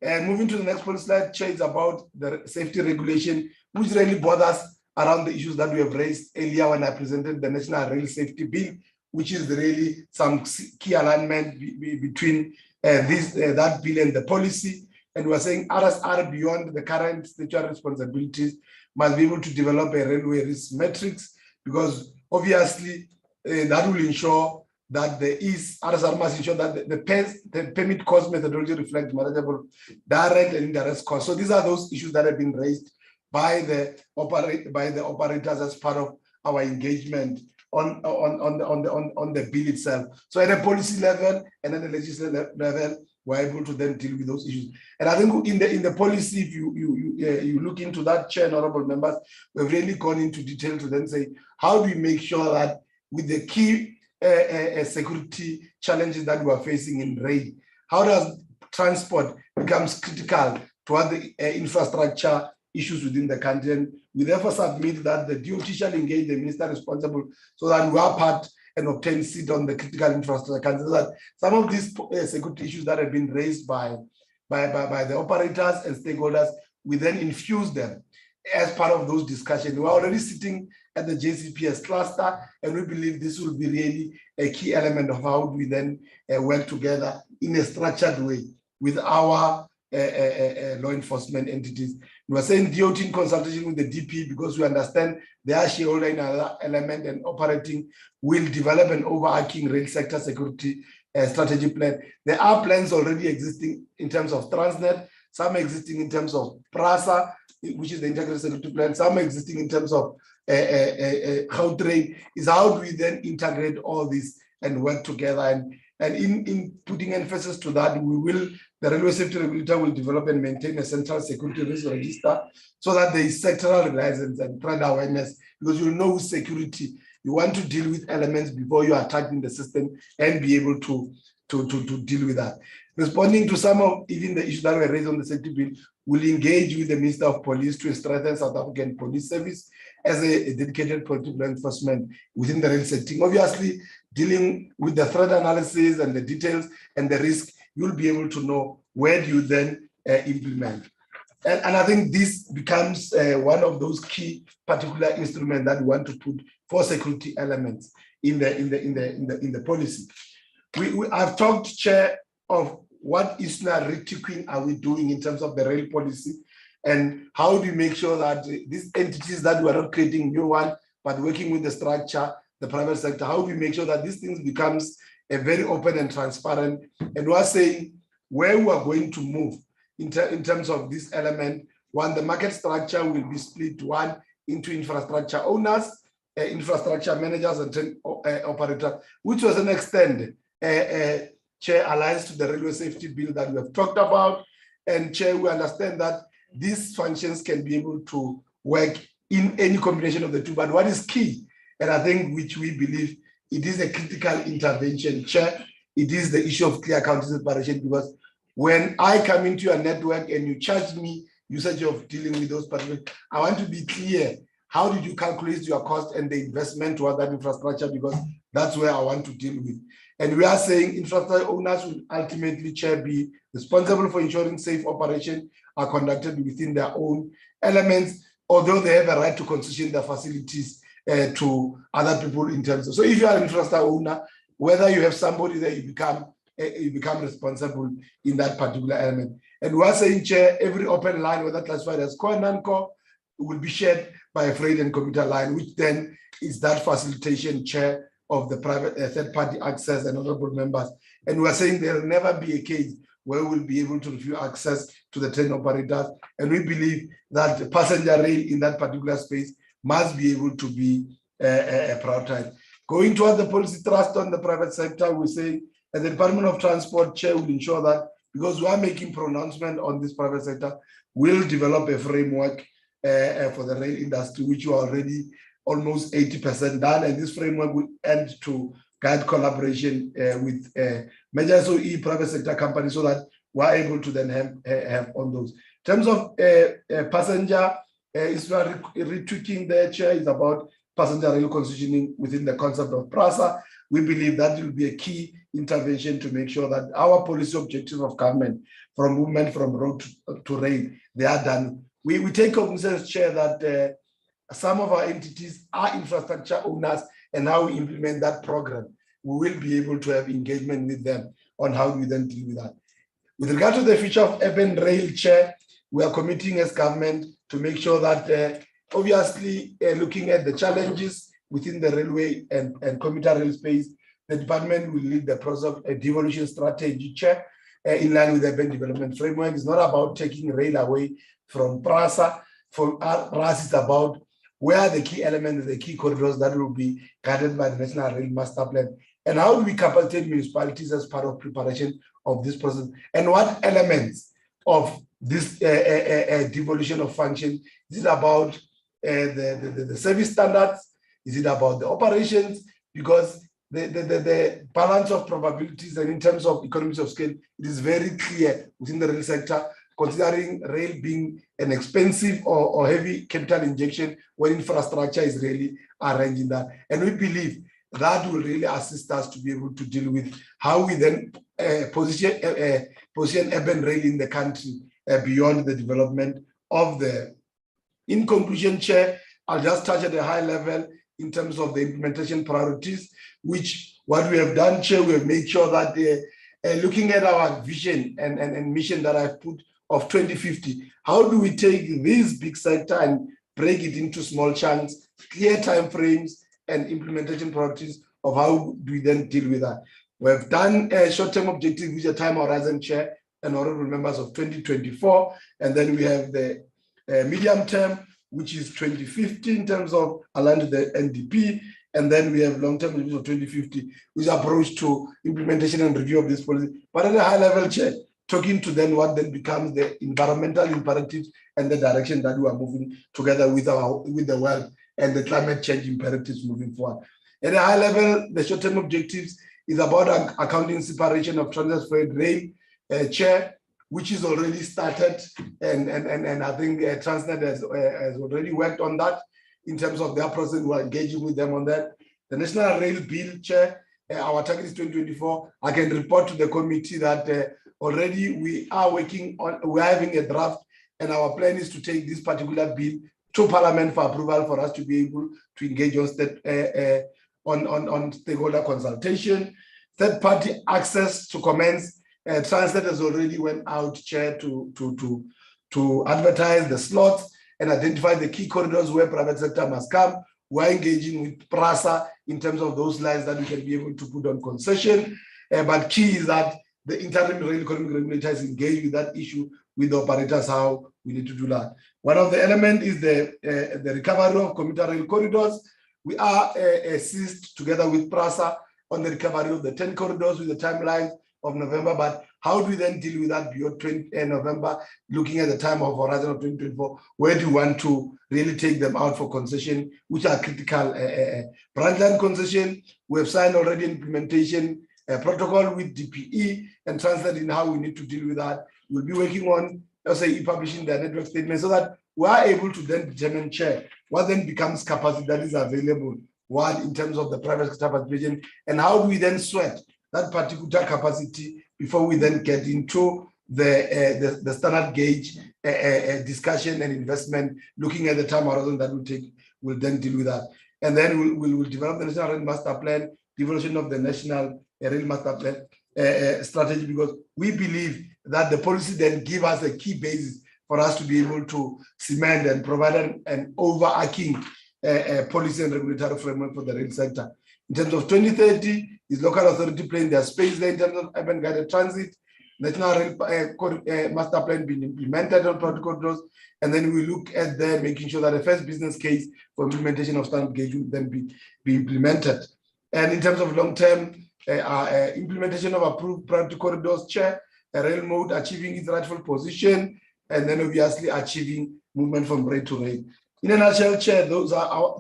And moving to the next policy slide, Chair, is about the safety regulation, which really borders around the issues that we have raised earlier when I presented the National Rail Safety Bill, which is really some key alignment between that bill and the policy. And we're saying RSR, beyond the current statutory responsibilities, must be able to develop a railway risk matrix, because obviously that will ensure that RSR must ensure that the permit cost methodology reflects manageable direct and indirect costs. So these are those issues that have been raised by the operators as part of our engagement on the bill itself. So at a policy level and at the legislative level, we're able to then deal with those issues. And I think in the policy, if you look into that, Chair and honorable members, we've really gone into detail to then say, how do we make sure that with the key security challenges that we are facing in rail, how does transport becomes critical to other infrastructure issues within the country? And we therefore submit that the DOT shall engage the minister responsible so that we are part and obtain seat on the critical infrastructure. So that some of these security issues that have been raised by the operators and stakeholders, we then infuse them as part of those discussions. We're already sitting at the JCPS cluster, and we believe this will be really a key element of how we then work together in a structured way with our law enforcement entities. We are saying DOT in consultation with the DP, because we understand they are shareholder in another element, and operating will develop an overarching rail sector security strategy plan. There are plans already existing in terms of Transnet, some existing in terms of PRASA, which is the integrated security plan, some existing in terms of Gautrain. Is how do we then integrate all this and work together? And in putting emphasis to that, the railway safety regulator will develop and maintain a central security risk register so that there is sectoral reliance and threat awareness, because you know security. You want to deal with elements before you attack in the system and be able to deal with that. Responding to some of even the issues that were raised on the safety bill, will engage with the Minister of Police to strengthen South African Police Service as a dedicated political enforcement within the rail setting. Obviously, dealing with the threat analysis and the details and the risk, you'll be able to know where do you then implement. And I think this becomes one of those key particular instruments that we want to put for security elements in the policy. I've talked, Chair, of what retweaking are we doing in terms of the rail policy, and how do we make sure that these entities that we are not creating new one, but working with the structure, the private sector, how do we make sure that these things becomes a very open and transparent? And we are saying where we are going to move in terms of this element. One, the market structure will be split, one into infrastructure owners, infrastructure managers, and train operators, which was an extent, Chair, allies to the railway safety bill that we have talked about. And Chair, we understand that these functions can be able to work in any combination of the two. But what is key, and I think which we believe it is a critical intervention, Chair, it is the issue of clear accounting separation, because when I come into your network and you charge me usage of dealing with those particular, I want to be clear. How did you calculate your cost and the investment toward that infrastructure? Because that's where I want to deal with. And we are saying infrastructure owners will ultimately, Chair, be responsible for ensuring safe operation are conducted within their own elements, although they have a right to concession their facilities to other people in terms of. So if you are an infrastructure owner, whether you have somebody there, you become responsible in that particular element. And we are saying, Chair, every open line, whether classified as core and non-core, will be shared by a freight and commuter line, which then is that facilitation, Chair, of the private third-party access and honorable members. And we are saying there will never be a case where we'll be able to refuse access to the train operators. And we believe that the passenger rail in that particular space must be able to be prioritized. Going towards the policy thrust on the private sector, we say, and the Department of Transport, Chair, will ensure that, because we are making pronouncement on this private sector, we'll develop a framework for the rail industry, which we are already almost 80% done, and this framework will end to guide collaboration with major SOE private sector companies, so that we're able to then have on those. In terms of passenger, retweaking the Chair is about passenger rail concessioning within the concept of PRASA. We believe that will be a key intervention to make sure that our policy objectives of government, from movement from road to rail, they are done. We take cognizance, Chair, that some of our entities are infrastructure owners, and how we implement that program, we will be able to have engagement with them on how we then deal with that. With regard to the future of urban rail, Chair, we are committing as government to make sure that obviously looking at the challenges within the railway and commuter rail space, the department will lead the process of a devolution strategy, Chair, in line with the urban development framework. It's not about taking rail away from PRASA. For us, it's about where are the key elements, the key corridors that will be guided by the National Rail Master Plan, and how do we capacitate municipalities as part of preparation of this process, and what elements of this devolution of function is it about the service standards? Is it about the operations? Because the balance of probabilities and in terms of economies of scale, it is very clear within the rail sector, considering rail being an expensive or heavy capital injection when infrastructure is really arranging that. And we believe that will really assist us to be able to deal with how we then position urban rail in the country beyond the development of the. In conclusion, Chair, I'll just touch at a high level in terms of the implementation priorities, which what we have done, Chair, we have made sure that looking at our vision and mission that I've put of 2050, how do we take this big sector and break it into small chunks, clear timeframes, and implementation priorities of how do we then deal with that? We've done a short-term objective, which is a time horizon, Chair, and honorable members of 2024, and then we have the medium term, which is 2050 in terms of aligned to the NDP, and then we have long-term review of 2050, which approach to implementation and review of this policy. But at a high level, Chair, talking to then what then becomes the environmental imperatives and the direction that we are moving together with the world and the climate change imperatives moving forward. At a high level, the short-term objectives is about accounting separation of transit freight rail, Chair, which is already started, and I think Transnet has already worked on that in terms of their process. We're engaging with them on that. The National Rail Bill, Chair, our target is 2024. I can report to the committee that already we are working on, we're having a draft, and our plan is to take this particular bill to Parliament for approval for us to be able to engage on stakeholder consultation. Third-party access to commence Transnet has already went out, Chair, to advertise the slots and identify the key corridors where private sector must come. We're engaging with PRASA in terms of those lines that we can be able to put on concession. But key is that the interim rail economic regulator is engaged with that issue with the operators, how we need to do that. One of the elements is the recovery of commuter rail corridors. We are assist together with PRASA on the recovery of the 10 corridors with the timeline of November, but how do we then deal with that beyond November, looking at the time of horizon of 2024, where do we want to really take them out for concession, which are critical branchline concession. We have signed already implementation protocol with DPE and Transnet in how we need to deal with that. We'll be working on, let's say, publishing their network statement so that we are able to then determine, Chair, what then becomes capacity that is available, one in terms of the private sector participation, and how do we then sweat that particular capacity before we then get into the standard gauge discussion and investment, looking at the time horizon that will take, we'll then deal with that. And then we'll develop the National Rail Master Plan, devolution of the National Rail Master Plan strategy, because we believe that the policy then give us a key basis for us to be able to cement and provide an overarching policy and regulatory framework for the rail sector. In terms of 2030, is local authority playing their space there in terms of urban guided transit, National Rail Master Plan being implemented on private corridors, and then we look at there making sure that the first business case for implementation of standard gauge will then be implemented. And in terms of long-term implementation of approved priority corridors, Chair, a rail mode achieving its rightful position, and then obviously achieving movement from rail to rail. In a nutshell, Chair,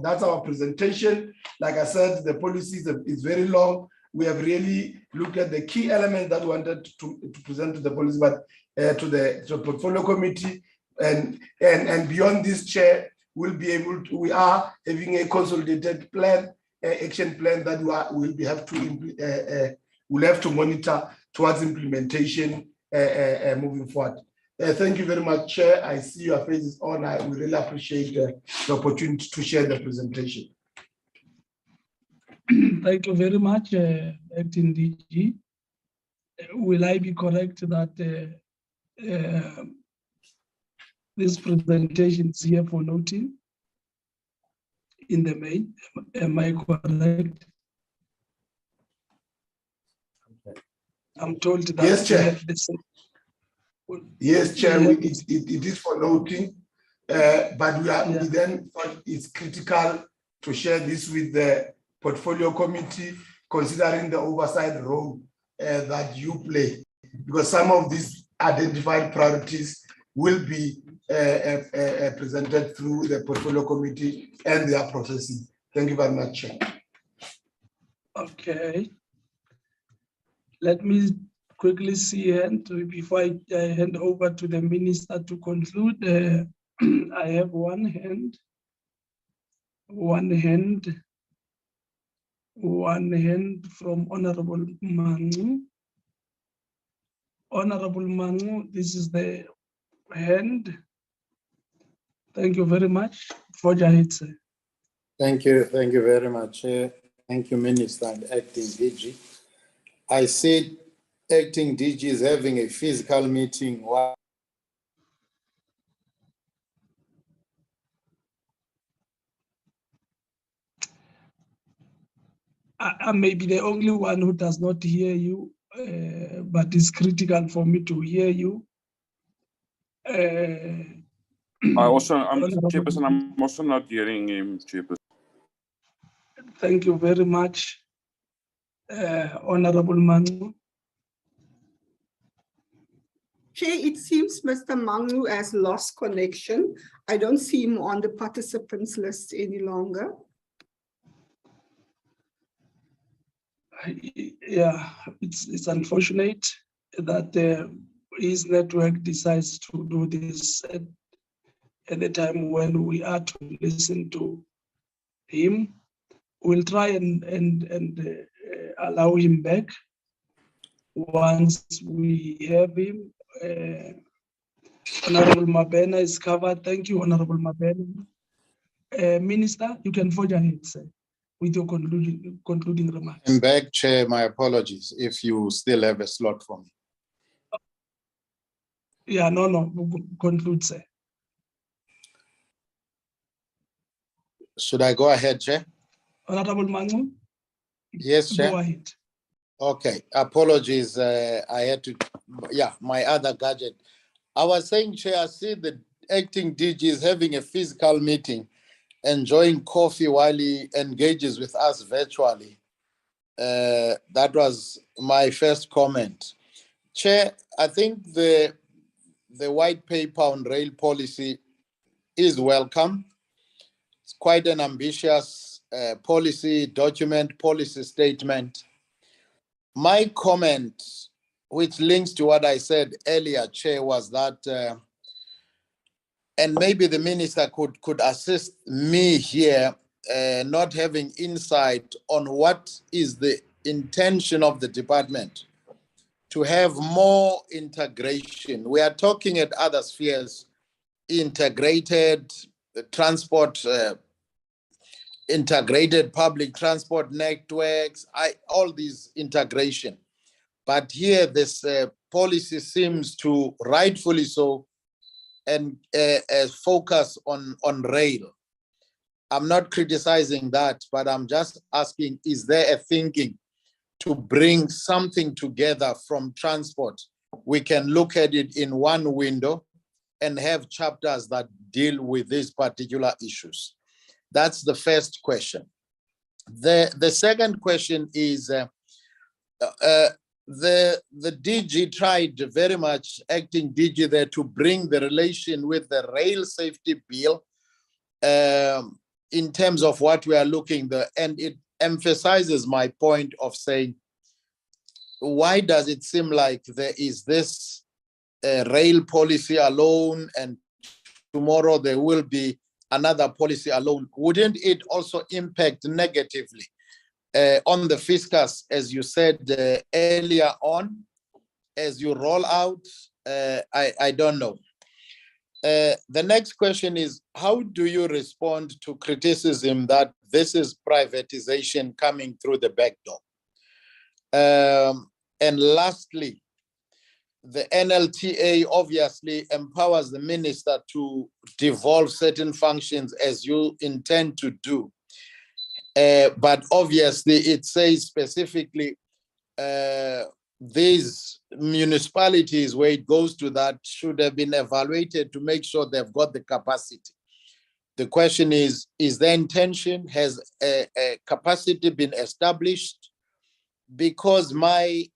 that's our presentation. Like I said, the policy is very long. We have really looked at the key elements that we wanted to present to the policy, but to the portfolio committee, and beyond this, Chair, we are having a consolidated plan, action plan that we'll have to monitor towards implementation moving forward. Thank you very much, Chair. I see your face is on. We really appreciate the opportunity to share the presentation. Thank you very much, Acting DG. Will I be correct that this presentation is here for noting in the mail? Am I correct? I'm told that. Yes, Chair. Yes, Chair, it is for noting, but we then thought it's critical to share this with the portfolio committee, considering the oversight role that you play, because some of these identified priorities will be presented through the portfolio committee and their processing. Thank you very much, Chair. Okay. Let me quickly see, and before I hand over to the minister to conclude, I have one hand from Honorable Mangu. Honorable Mangu, this is the hand. Thank you very much. For Jahid, sir. Thank you very much. Thank you, Minister and Acting DG. I see Acting DG is having a physical meeting. I may be the only one who does not hear you, but it's critical for me to hear you. I'm Chairperson, I'm also not hearing him, Chairperson. Thank you very much, Honorable Mangu. Chair, it seems Mr. Mangu has lost connection. I don't see him on the participants list any longer. Yeah, it's unfortunate that his network decides to do this at the time when we are to listen to him. We'll try and allow him back once we have him. Honorable Mabena is covered. Thank you, Honorable Mabena. Minister, you can forge ahead, sir, with your concluding remarks. I'm back, Chair. My apologies if you still have a slot for me. Yeah, no, conclude, sir. Should I go ahead, Chair? Honorable Mangu, Yes, Chair. go ahead. Okay, apologies. I had to, my other gadget. I was saying, Chair, I see the acting DG is having a physical meeting, enjoying coffee while he engages with us virtually. That was my first comment. Chair, I think the white paper on rail policy is welcome. It's quite an ambitious policy document, policy statement. My comment, which links to what I said earlier, Chair, was that, and maybe the minister could assist me here, not having insight on what is the intention of the department to have more integration. We are talking at other spheres, integrated transport, integrated public transport networks, all these integration. But here this policy seems to, rightfully so, and focus on rail. I'm not criticizing that, but I'm just asking, is there a thinking to bring something together from transport? We can look at it in one window and have chapters that deal with these particular issues. That's the first question. The second question is, the DG tried very much, acting DG there, to bring the relation with the rail safety bill in terms of what we are looking there. And it emphasizes my point of saying, why does it seem like there is this rail policy alone and tomorrow there will be another policy alone? Wouldn't it also impact negatively on the fiscus, as you said earlier on, as you roll out? I don't know. The next question is, how do you respond to criticism that this is privatization coming through the back door? And lastly, the NLTA obviously empowers the minister to devolve certain functions as you intend to do. But obviously it says specifically these municipalities where it goes to that should have been evaluated to make sure they've got the capacity. The question is the intention, has a capacity been established? Because my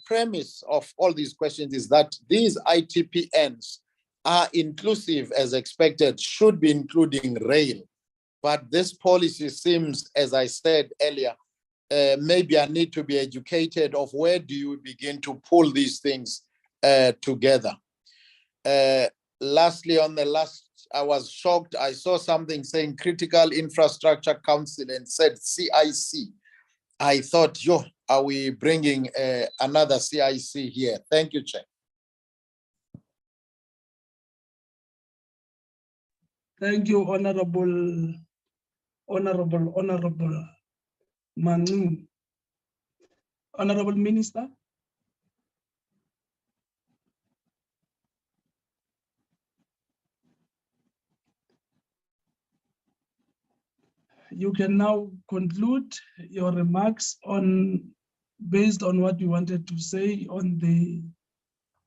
premise of all these questions is that these ITPNs are inclusive as expected, should be including rail. But this policy seems, as I said earlier, maybe I need to be educated of where do you begin to pull these things together. Lastly, on the last, I was shocked. I saw something saying Critical Infrastructure Council and said CIC. I thought, are we bringing another CIC here? Thank you, Chair. Thank you, Honorable Manu. Honorable Minister. You can now conclude your remarks based on what you wanted to say on the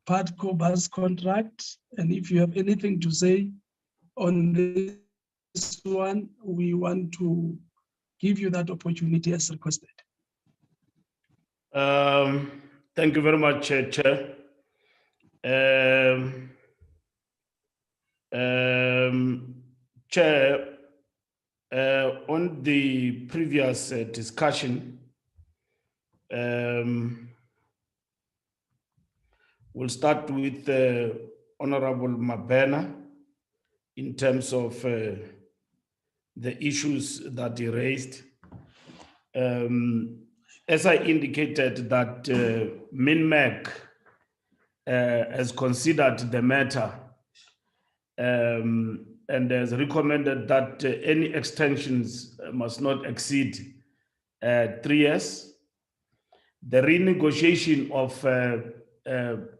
Putco bus contract. And if you have anything to say on this one, we want to give you that opportunity as requested. Thank you very much, Chair. Chair, on the previous discussion, we'll start with Honorable Mabena in terms of the issues that he raised. As I indicated that MINMEC has considered the matter and has recommended that any extensions must not exceed 3 years. The renegotiation of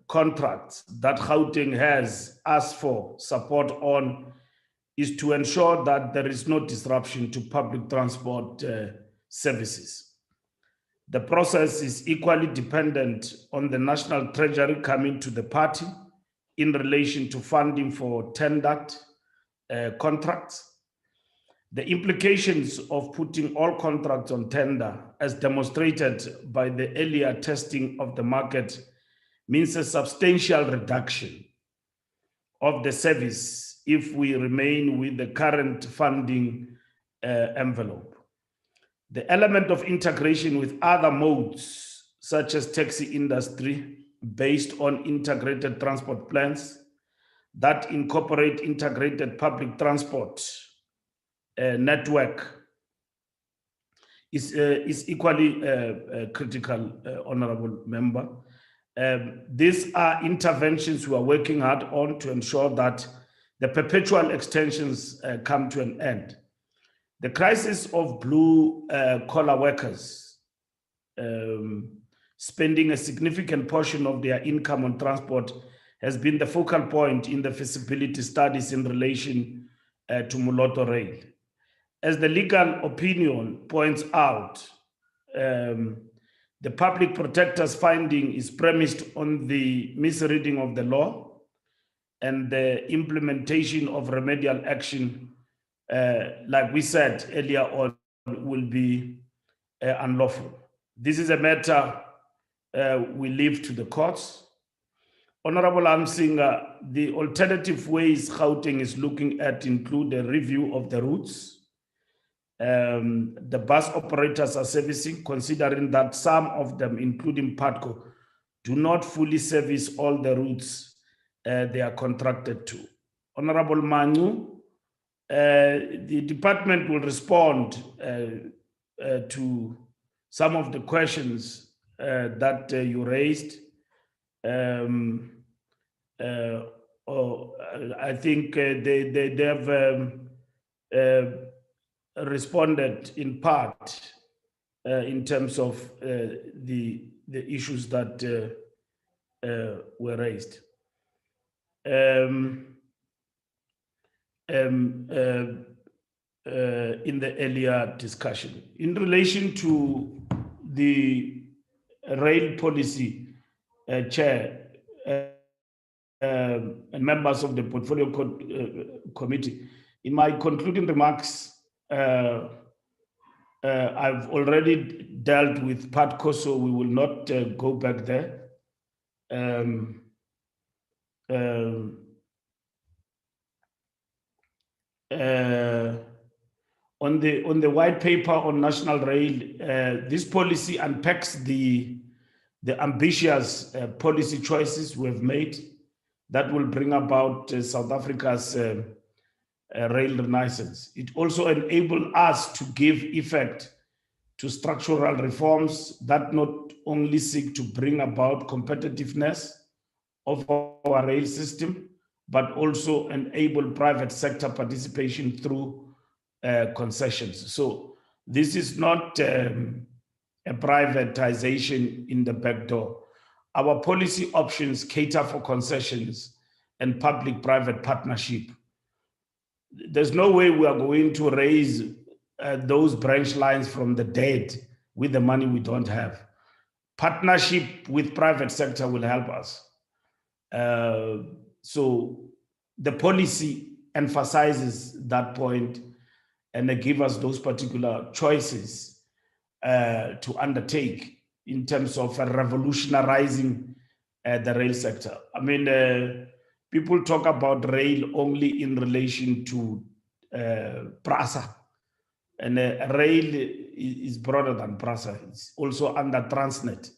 contracts that Gauteng has asked for support on is to ensure that there is no disruption to public transport services. The process is equally dependent on the National Treasury coming to the party in relation to funding for tendered contracts. The implications of putting all contracts on tender, as demonstrated by the earlier testing of the market, means a substantial reduction of the service if we remain with the current funding envelope. The element of integration with other modes, such as taxi industry, based on integrated transport plans that incorporate integrated public transport network, is equally critical, Honorable Member. These are interventions we are working hard on to ensure that the perpetual extensions come to an end. The crisis of blue collar workers spending a significant portion of their income on transport has been the focal point in the feasibility studies in relation to Moloto Rail. As the legal opinion points out, the public protector's finding is premised on the misreading of the law and the implementation of remedial action, like we said earlier on, will be unlawful. This is a matter we leave to the courts. Honorable Amsinger, the alternative ways Gauteng is looking at include a review of the routes the bus operators are servicing, considering that some of them, including Putco, do not fully service all the routes they are contracted to. Honorable Manu, the department will respond to some of the questions that you raised. I think they have responded in part in terms of the issues that were raised. In the earlier discussion. In relation to the rail policy, Chair, and members of the Portfolio Committee, in my concluding remarks, I've already dealt with Putco, so we will not go back there. On the white paper on national rail, this policy unpacks the ambitious policy choices we've made that will bring about South Africa's rail renaissance. It also enables us to give effect to structural reforms that not only seek to bring about competitiveness of our rail system, but also enable private sector participation through concessions. So this is not a privatization in the back door. Our policy options cater for concessions and public-private partnership. There's no way we are going to raise those branch lines from the dead with the money we don't have. Partnership with private sector will help us. So the policy emphasizes that point, and they give us those particular choices to undertake in terms of revolutionizing the rail sector. I mean, people talk about rail only in relation to PRASA, and rail is broader than PRASA. It's also under Transnet.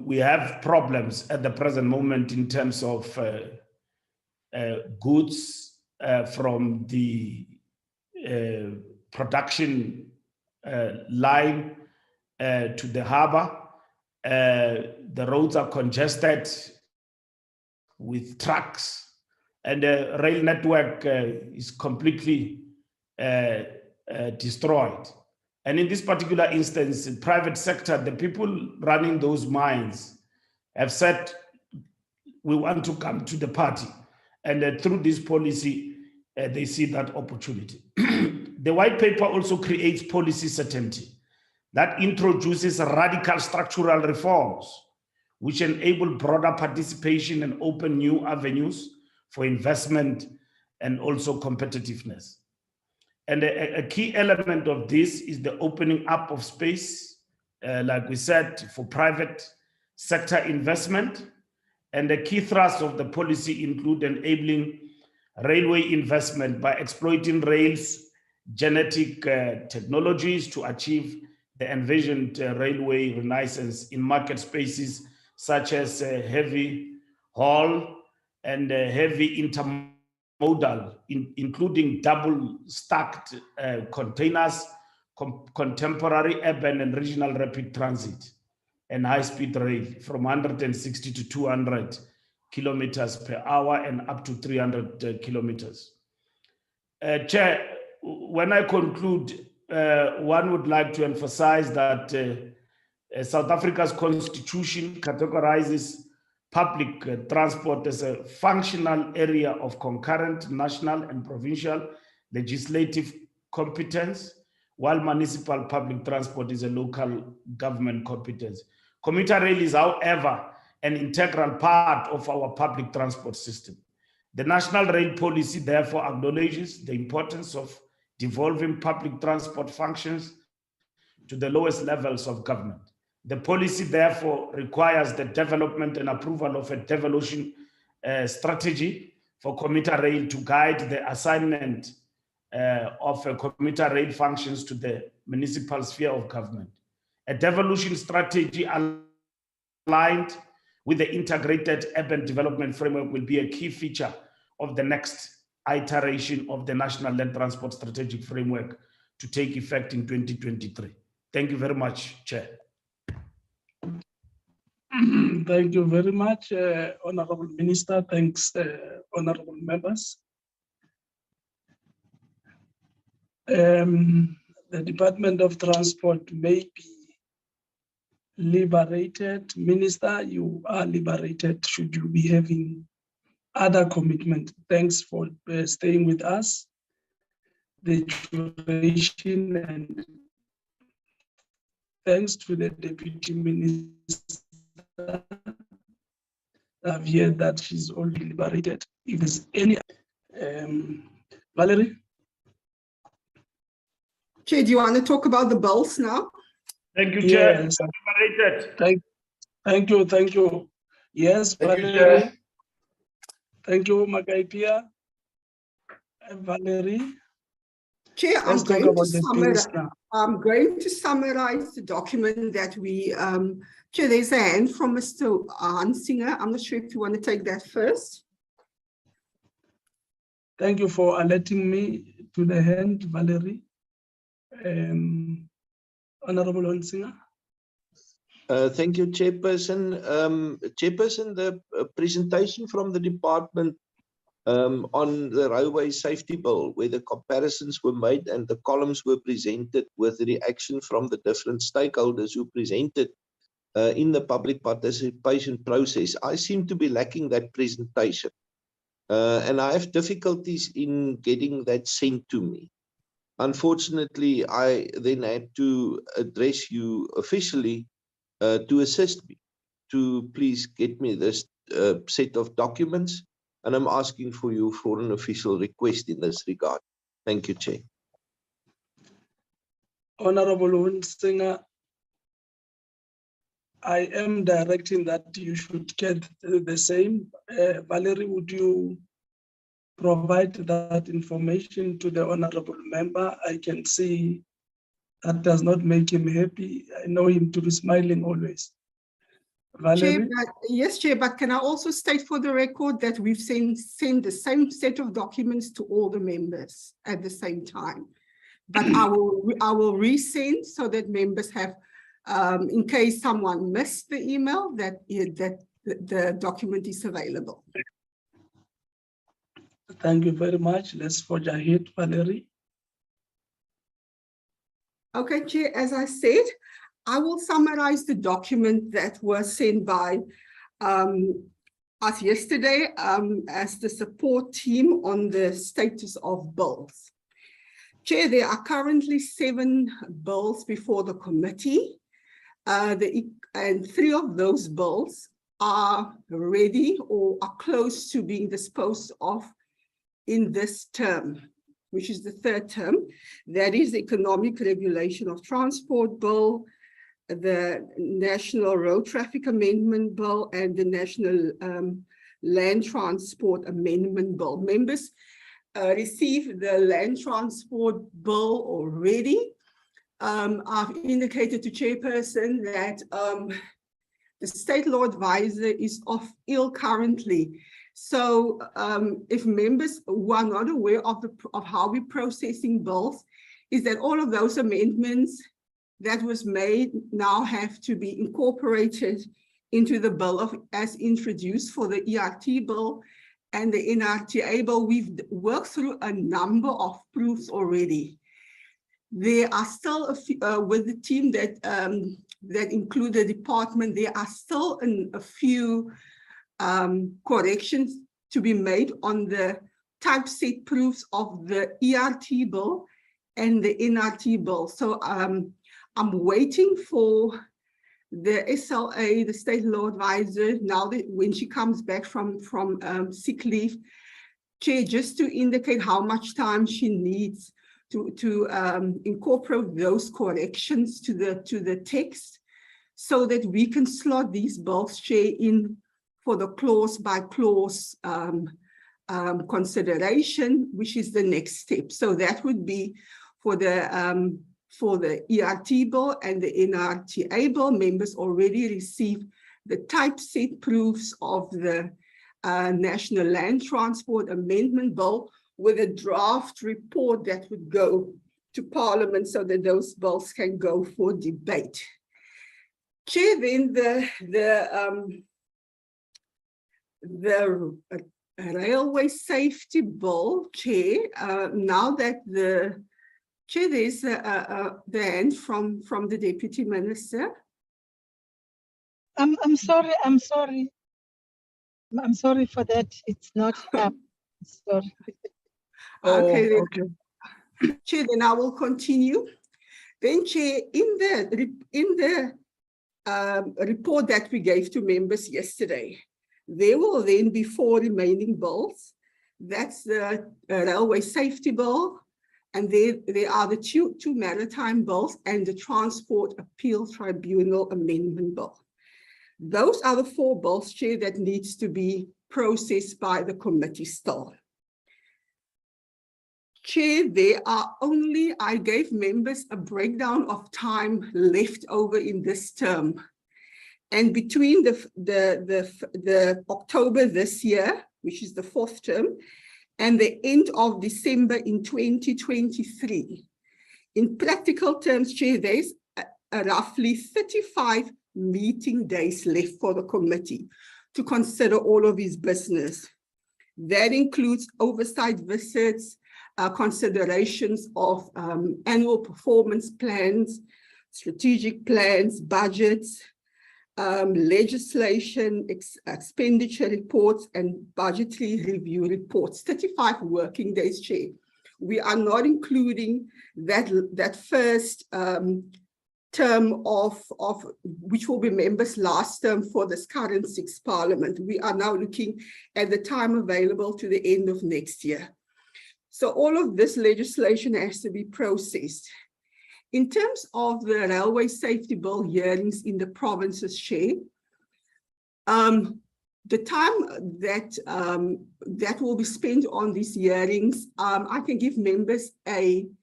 We have problems at the present moment in terms of goods from the production line to the harbor. The roads are congested with trucks, and the rail network is completely destroyed. And in this particular instance, in private sector, the people running those mines have said we want to come to the party, and through this policy, they see that opportunity. The white paper also creates policy certainty that introduces radical structural reforms which enable broader participation and open new avenues for investment and also competitiveness. And a key element of this is the opening up of space, like we said, for private sector investment. And the key thrust of the policy include enabling railway investment by exploiting rail's genetic technologies to achieve the envisioned railway renaissance in market spaces such as heavy haul and heavy intermodal, including double stacked containers, contemporary urban and regional rapid transit, and high-speed rail from 160 to 200 kilometers per hour and up to 300 kilometers. Chair, when I conclude, one would like to emphasize that South Africa's constitution categorizes public transport as a functional area of concurrent national and provincial legislative competence, while municipal public transport is a local government competence. Commuter rail is, however, an integral part of our public transport system. The national rail policy therefore acknowledges the importance of devolving public transport functions to the lowest levels of government. The policy therefore requires the development and approval of a devolution strategy for commuter rail to guide the assignment of commuter rail functions to the municipal sphere of government. A devolution strategy aligned with the integrated urban development framework will be a key feature of the next iteration of the National Land Transport Strategic Framework to take effect in 2023. Thank you very much, Chair. Thank you very much, Honorable Minister. Thanks, honorable members. The Department of Transport may be liberated. Minister, you are liberated should you be having other commitment. Thanks for staying with us. The duration, and thanks to the Deputy Minister. I've heard that she's already liberated. If there's any, Valerie? Chair, do you want to talk about the bills now? Thank you, Chair. Yes. Liberated. Thank you. Yes, Thank you, Valerie. Chair. Thank you, Magaipia. Valerie. Chair, Let's talk about the bills now. I'm going to summarize the document that we, Chair, there's a hand from Mr. Hansinger. I'm not sure if you want to take that first. Thank you for alerting me to the hand, Valerie. Honorable Hansinger. Thank you, Chairperson. Chairperson, the presentation from the department on the railway safety bill, where the comparisons were made and the columns were presented with the reaction from the different stakeholders who presented in the public participation process, I seem to be lacking that presentation. And I have difficulties in getting that sent to me. Unfortunately, I then had to address you officially to assist me, to please get me this set of documents. And I'm asking for you for an official request in this regard. Thank you, Chair. Honorable Hansinger, I am directing that you should get the same. Valerie, would you provide that information to the honorable member? I can see that does not make him happy. I know him to be smiling always. Chair, yes, Chair, but can I also state for the record that we've sent the same set of documents to all the members at the same time. But I will resend so that members have, in case someone missed the email, that the document is available. Thank you very much. Let's forge ahead, Valerie. Okay, Chair, as I said, I will summarize the document that was sent by us yesterday as the support team on the status of bills. Chair, there are currently 7 bills before the committee, and 3 of those bills are ready or are close to being disposed of in this term, which is the 3rd term. That is the Economic Regulation of Transport Bill, the National Road Traffic Amendment Bill, and the National Land Transport Amendment Bill. Members received the Land Transport Bill already. I've indicated to Chairperson that the State Law Advisor is off ill currently. So if members who are not aware of how we're processing bills, is that all of those amendments that was made now have to be incorporated into the bill as introduced for the ERT bill and the NRTA bill. We've worked through a number of proofs already. There are still a few, with the team that include the department, there are still a few corrections to be made on the typeset proofs of the ERT bill and the NRT bill. So I'm waiting for the SLA, the State Law Advisor, now that when she comes back from sick leave, Chair, just to indicate how much time she needs to incorporate those corrections to the text, so that we can slot these bills, Chair, in for the clause by clause consideration, which is the next step. So that would be for the ERT bill and the NRTA bill. Members already received the typeset proofs of the National Land Transport Amendment Bill with a draft report that would go to Parliament so that those bills can go for debate. Chair, then the Railway Safety Bill, Chair, now that the Chair, there's the hand from the Deputy Minister. I'm sorry for that. It's not up. Sorry. Okay, okay. Chair, then I will continue. Then, Chair, in the report that we gave to members yesterday, there will then be 4 remaining bills. That's the Railway Safety Bill, and there are the two maritime bills and the Transport Appeal Tribunal Amendment Bill. Those are the 4 bills, Chair, that needs to be processed by the committee still. Chair, I gave members a breakdown of time left over in this term. And between the October this year, which is the 4th term, and the end of December in 2023, in practical terms, Chair, there's roughly 35 meeting days left for the committee to consider all of his business. That includes oversight visits, considerations of annual performance plans, strategic plans, budgets, legislation, expenditure reports, and budgetary review reports. 35 working days, Chair. We are not including that first term of which will be members' last term for this current 6th Parliament. We are now looking at the time available to the end of next year. So all of this legislation has to be processed. In terms of the Railway Safety Bill hearings in the provinces, Chair, the time that will be spent on these hearings, I can give members an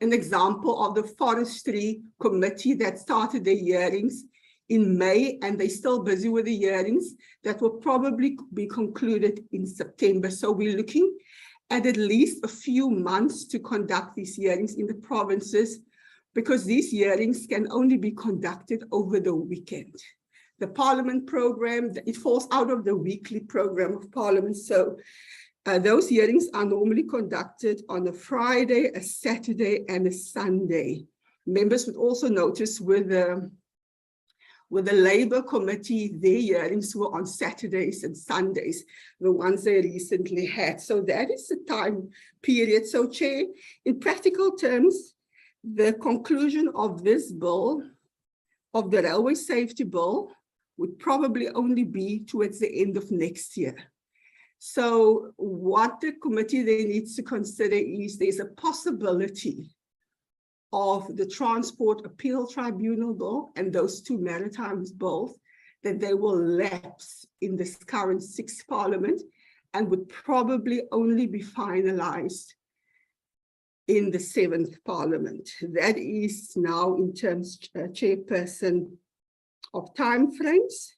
example of the Forestry Committee that started the hearings in May, and they're still busy with the hearings that will probably be concluded in September. So we're looking at least a few months to conduct these hearings in the provinces, because these hearings can only be conducted over the weekend. The Parliament program, it falls out of the weekly program of Parliament. So those hearings are normally conducted on a Friday, a Saturday, and a Sunday. Members would also notice with With the Labour Committee, their hearings were on Saturdays and Sundays, the ones they recently had. So that is the time period. So, Chair, in practical terms, the conclusion of this bill, of the Railway Safety Bill, would probably only be towards the end of next year. So what the committee then needs to consider is there's a possibility of the Transport Appeal Tribunal Bill and those two maritime bills, that they will lapse in this current sixth Parliament and would probably only be finalized in the seventh Parliament. That is now in terms, Chairperson, of timeframes.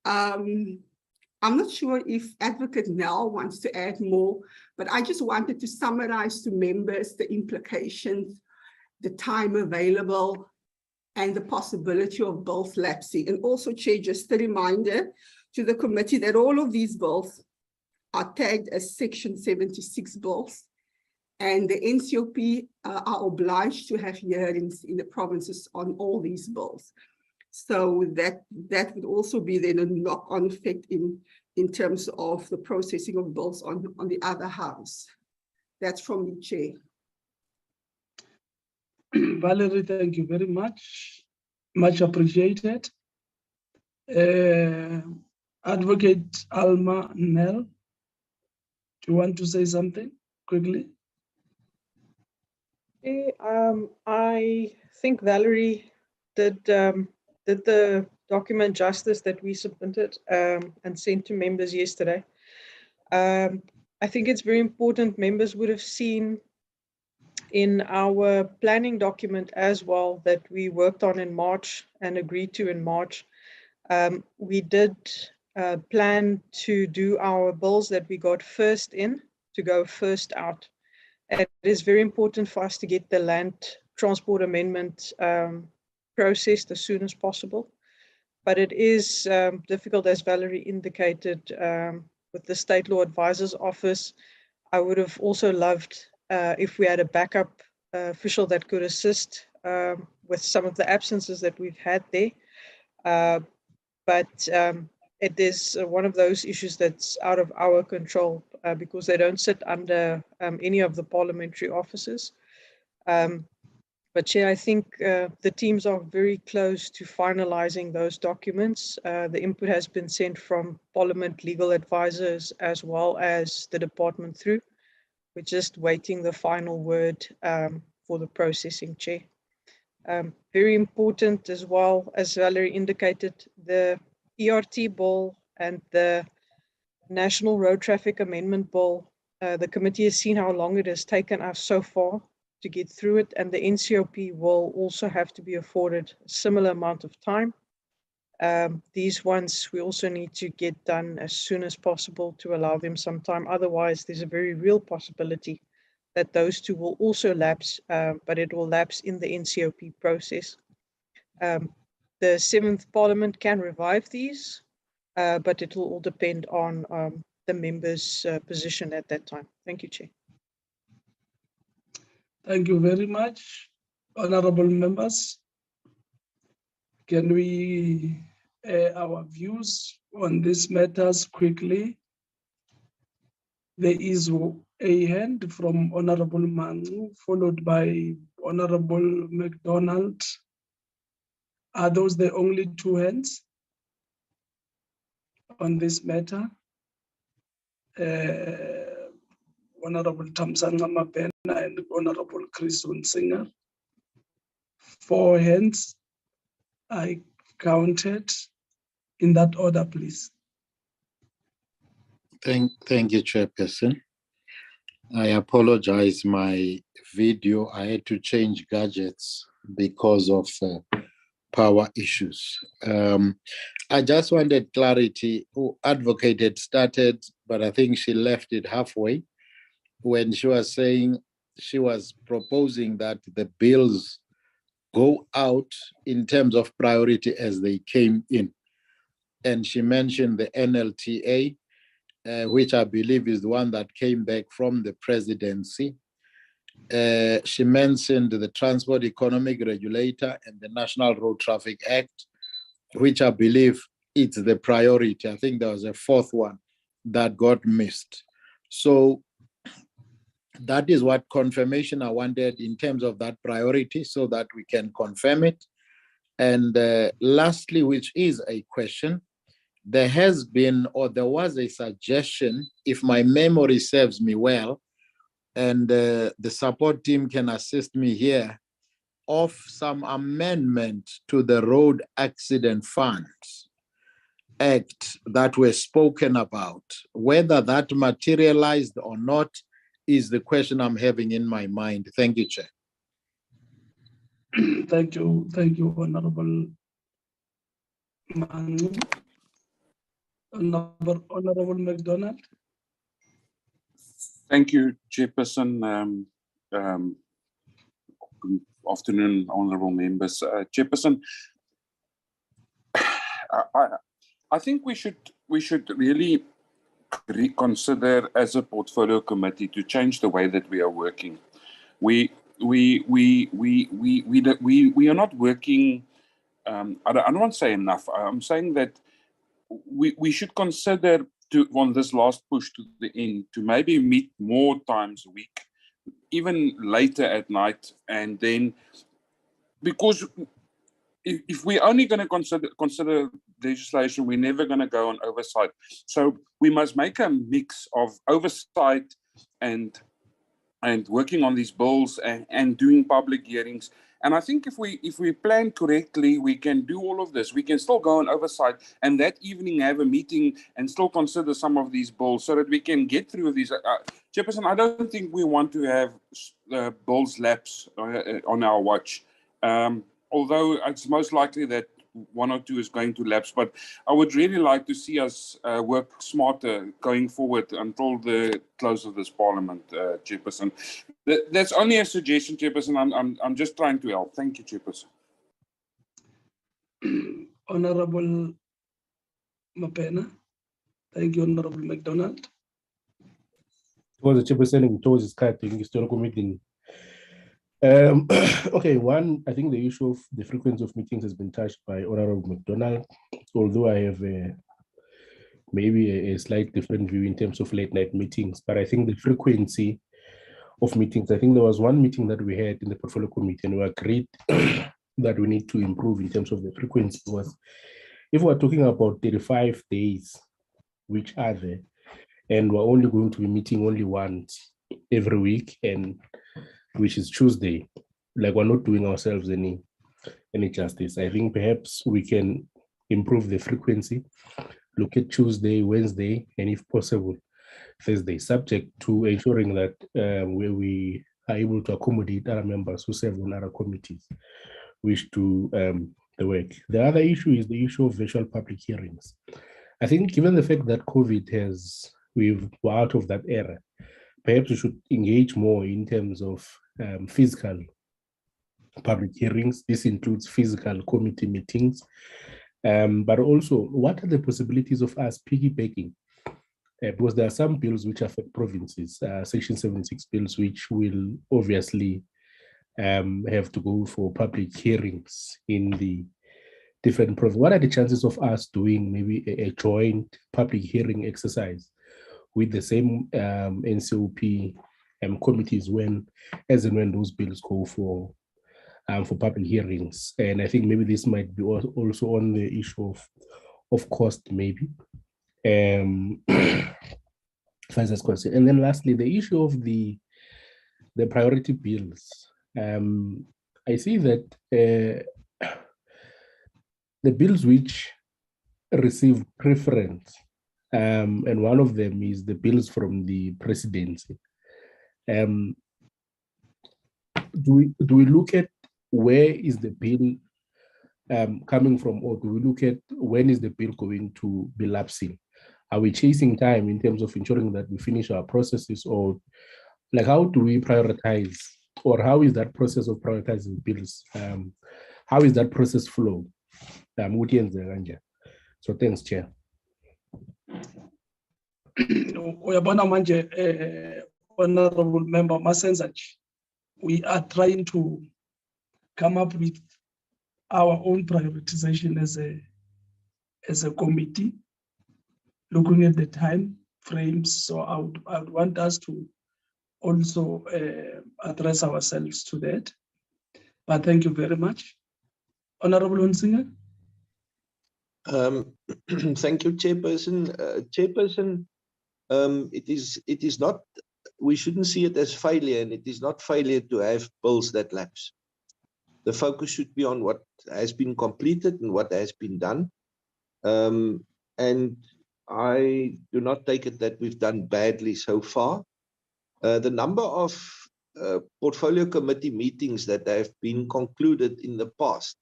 I'm not sure if Advocate Nell wants to add more, but I just wanted to summarize to members the implications, the time available, and the possibility of bills lapsing. And also, Chair, just a reminder to the committee that all of these bills are tagged as Section 76 bills, and the NCOP are obliged to have hearings in the provinces on all these bills. So that would also be then a knock-on effect in terms of the processing of bills on the other house. That's from the Chair. Valerie, thank you very much. Much appreciated. Advocate Alma Nell, do you want to say something quickly? I think Valerie did the document justice that we submitted and sent to members yesterday. I think it's very important. Members would have seen in our planning document as well that we worked on in March and agreed to in March. We did plan to do our bills that we got first in to go first out. And it is very important for us to get the land transport amendment processed as soon as possible. But it is difficult, as Valerie indicated, with the State Law Advisor's Office. I would have also loved if we had a backup official that could assist with some of the absences that we've had there. But it is one of those issues that's out of our control because they don't sit under any of the parliamentary offices. But Chair, I think the teams are very close to finalizing those documents. The input has been sent from Parliament legal advisors as well as the department through. We're just waiting the final word for the processing, Chair. Very important as well, as Valerie indicated, the ERT bill and the National Road Traffic Amendment Bill. The committee has seen how long it has taken us so far to get through it, and the NCOP will also have to be afforded a similar amount of time. These ones we also need to get done as soon as possible to allow them some time. Otherwise, there's a very real possibility that those two will also lapse, but it will lapse in the NCOP process. The 7th Parliament can revive these, but it will all depend on the members' position at that time. Thank you, Chair. Thank you very much, honorable members. Can we air our views on these matters quickly? There is a hand from Honorable Manu, followed by Honorable McDonald. Are those the only two hands on this matter? Honorable Tamsanga Mapena and Honorable Chris Singer. 4 hands I counted. In that order, please. Thank you, Chairperson. I apologize, my video, I had to change gadgets because of power issues. I just wanted clarity. Advocate had started, but I think she left it halfway when she was saying she was proposing that the bills go out in terms of priority as they came in. And she mentioned the NLTA, which I believe is the one that came back from the presidency. She mentioned the Transport Economic Regulator and the National Road Traffic Act, which I believe it's the priority. I think there was a fourth one that got missed. So that is what confirmation I wanted in terms of that priority so that we can confirm it. And lastly, which is a question, there has been, or there was a suggestion, if my memory serves me well, and the support team can assist me here, of some amendment to the Road Accident Funds Act that were spoken about. Whether that materialized or not is the question I'm having in my mind. Thank you, Chair. Thank you, Honorable Manu. Honorable McDonald. Thank you, Chairperson. Good afternoon, honourable members. Chairperson, I think we should really reconsider as a portfolio committee to change the way that we are working. We are not working. I don't want to say enough. I'm saying that we should consider on this last push to the end to maybe meet more times a week, even later at night, and then because if we're only going to consider legislation, we're never going to go on oversight. So we must make a mix of oversight and working on these bills and doing public hearings. And I think if we plan correctly, we can do all of this. We can still go on oversight and that evening have a meeting and still consider some of these bills so that we can get through these. Chairperson, I don't think we want to have bills lapse on our watch. Although it's most likely that one or two is going to lapse, but I would really like to see us work smarter going forward until the close of this Parliament, Chairperson. That's only a suggestion, Chairperson. I'm just trying to help. Thank you, Chairperson. Honorable Mapena. Thank you, Honorable McDonald. Was the Chairperson towards his cutting historical meeting. Okay, one, I think the issue of the frequency of meetings has been touched by Honorable McDonald, although I have maybe a slight different view in terms of late night meetings, but I think the frequency of meetings, I think there was one meeting that we had in the portfolio committee and we agreed that we need to improve in terms of the frequency. Was if we're talking about 35 days, which are there, and we're only going to be meeting only once every week, and which is Tuesday, like we're not doing ourselves any justice. I think perhaps we can improve the frequency, look at Tuesday, Wednesday, and if possible, Thursday, subject to ensuring that we are able to accommodate other members who serve on other committees, which do the work. The other issue is the issue of virtual public hearings. I think given the fact that COVID we're out of that era, perhaps we should engage more in terms of physical public hearings. This includes physical committee meetings, but also what are the possibilities of us piggybacking? Because there are some bills which affect provinces, Section 76 bills, which will obviously have to go for public hearings in the different provinces. What are the chances of us doing maybe a joint public hearing exercise with the same NCOP committees as and when those bills go for public hearings? And I think maybe this might be also on the issue of cost, maybe. Finance question. And then lastly, the issue of the priority bills. I see that the bills which receive preference, and one of them is the bills from the presidency. Do we look at where is the bill coming from, or do we look at when is the bill going to be lapsing? Are we chasing time in terms of ensuring that we finish our processes, or like how do we prioritize, or how is that process of prioritizing bills? How is that process flow? So thanks, Chair. Honorable Member Masenzach, we are trying to come up with our own prioritization as a committee, looking at the time frames. So I would want us to also address ourselves to that. But thank you very much. Honorable Hunsinger. Thank you, Chairperson. Chairperson, it is not, we shouldn't see it as failure, and it is not failure to have bills that lapse. The focus should be on what has been completed and what has been done. And I do not take it that we've done badly so far. The number of portfolio committee meetings that have been concluded in the past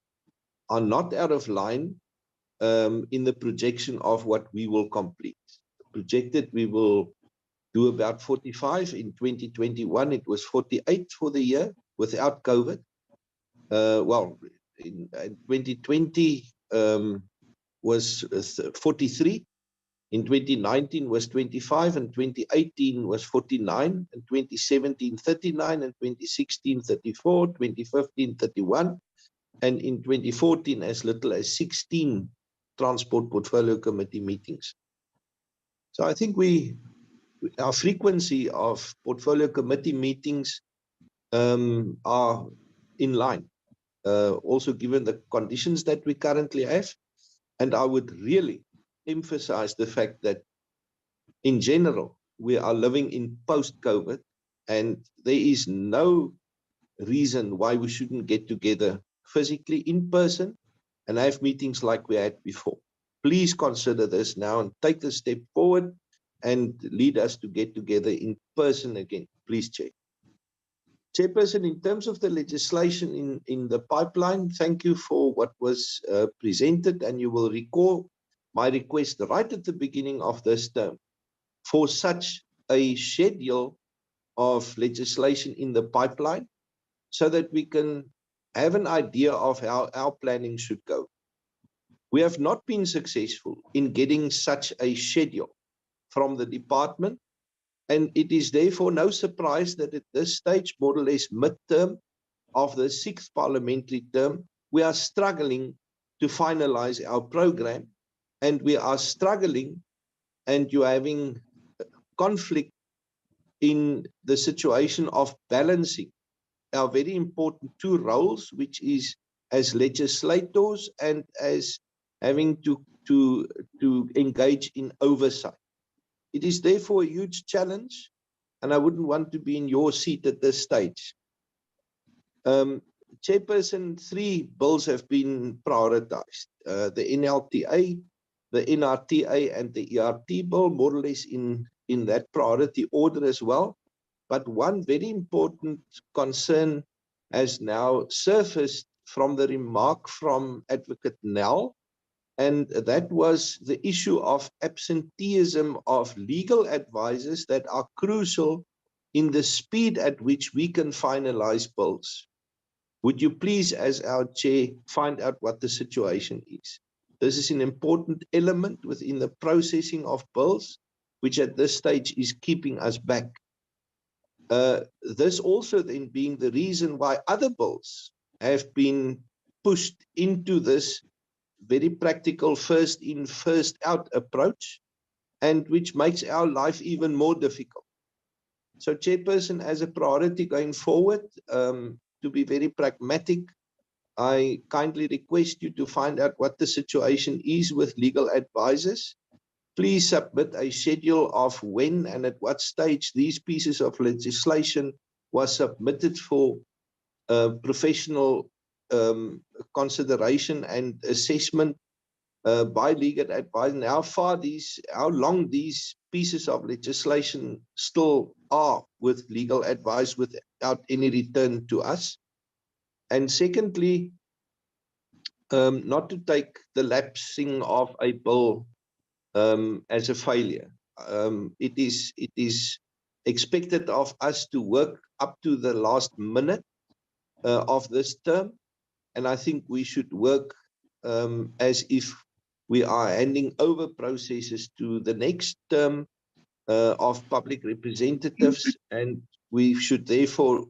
are not out of line in the projection of what we will complete. Projected we will do about 45. In 2021, it was 48 for the year without COVID. Well, in 2020 was 43. In 2019 was 25, and 2018 was 49, and 2017 39, and 2016 34, 2015 31, and in 2014 as little as 16 transport portfolio committee meetings. So I think our frequency of portfolio committee meetings are in line, also given the conditions that we currently have. And I would really emphasize the fact that in general, we are living in post-COVID, and there is no reason why we shouldn't get together physically in person and have meetings like we had before. Please consider this now and take the step forward and lead us to get together in person again. Please, Chair. Chairperson, in terms of the legislation in the pipeline, thank you for what was presented, and you will recall my request right at the beginning of this term for such a schedule of legislation in the pipeline so that we can have an idea of how our planning should go. We have not been successful in getting such a schedule from the department, and it is therefore no surprise that at this stage, more or less midterm of the 6th parliamentary term, we are struggling to finalize our program, and we are struggling, and you're having conflict in the situation of balancing our very important two roles, which is as legislators and as having to engage in oversight. It is therefore a huge challenge, and I wouldn't want to be in your seat at this stage. Chairperson, 3 bills have been prioritized. The NLTA, the NRTA, and the ERT bill, more or less in that priority order as well. But one very important concern has now surfaced from the remark from Advocate Nell, and that was the issue of absenteeism of legal advisors that are crucial in the speed at which we can finalize bills. Would you please, as our chair, find out what the situation is? This is an important element within the processing of bills, which at this stage is keeping us back. This also then being the reason why other bills have been pushed into this very practical first in, first out approach, and which makes our life even more difficult. So, Chairperson, as a priority going forward, to be very pragmatic, I kindly request you to find out what the situation is with legal advisors. Please submit a schedule of when and at what stage these pieces of legislation was submitted for professional consideration and assessment by legal advisors, and how long these pieces of legislation still are with legal advice without any return to us. And secondly, not to take the lapsing of a bill as a failure. It is expected of us to work up to the last minute of this term, and I think we should work as if we are handing over processes to the next term of public representatives, and we should therefore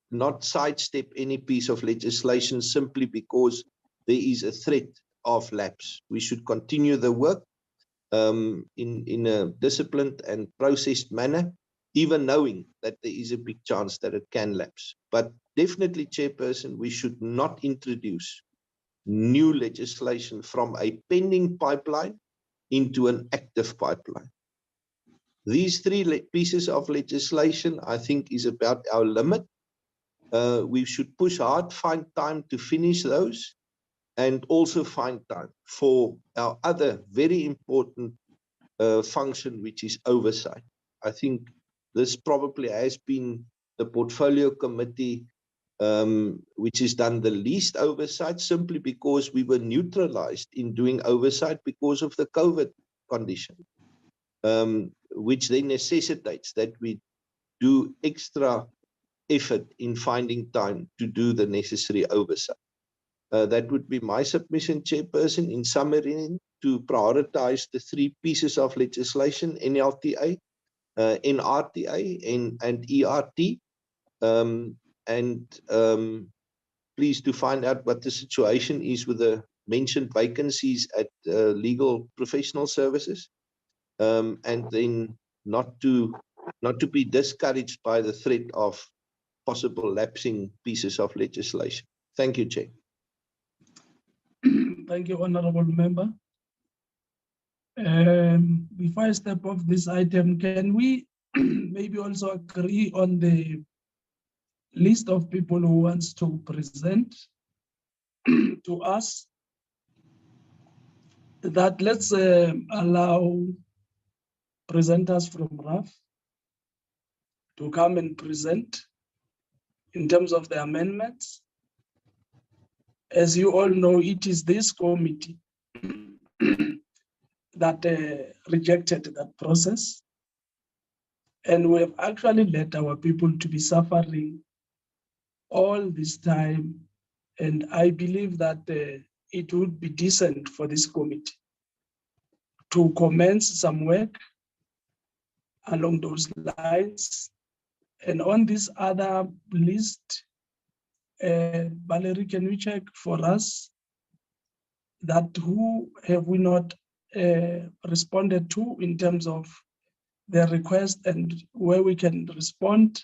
not sidestep any piece of legislation simply because there is a threat of lapse. We should continue the work in a disciplined and processed manner, even knowing that there is a big chance that it can lapse. But definitely, Chairperson, we should not introduce new legislation from a pending pipeline into an active pipeline. These three pieces of legislation, I think, is about our limit. We should push hard, find time to finish those, and also find time for our other very important function, which is oversight. I think this probably has been the portfolio committee which has done the least oversight, simply because we were neutralized in doing oversight because of the COVID condition, which then necessitates that we do extra effort in finding time to do the necessary oversight. That would be my submission, Chairperson, in summary, to prioritize the three pieces of legislation, NLTA, NRTA, and ERT, pleased to find out what the situation is with the mentioned vacancies at legal professional services, and then not to be discouraged by the threat of possible lapsing pieces of legislation. Thank you, Chair. Thank you, Honorable Member. Before I step off this item, can we maybe also agree on the list of people who wants to present to us? That let's allow presenters from RAF to come and present in terms of the amendments. As you all know, it is this committee that rejected that process. And we have actually let our people to be suffering all this time. And I believe that it would be decent for this committee to commence some work along those lines. And on this other list, Valerie, can we check for us that who have we not responded to in terms of their request, and where we can respond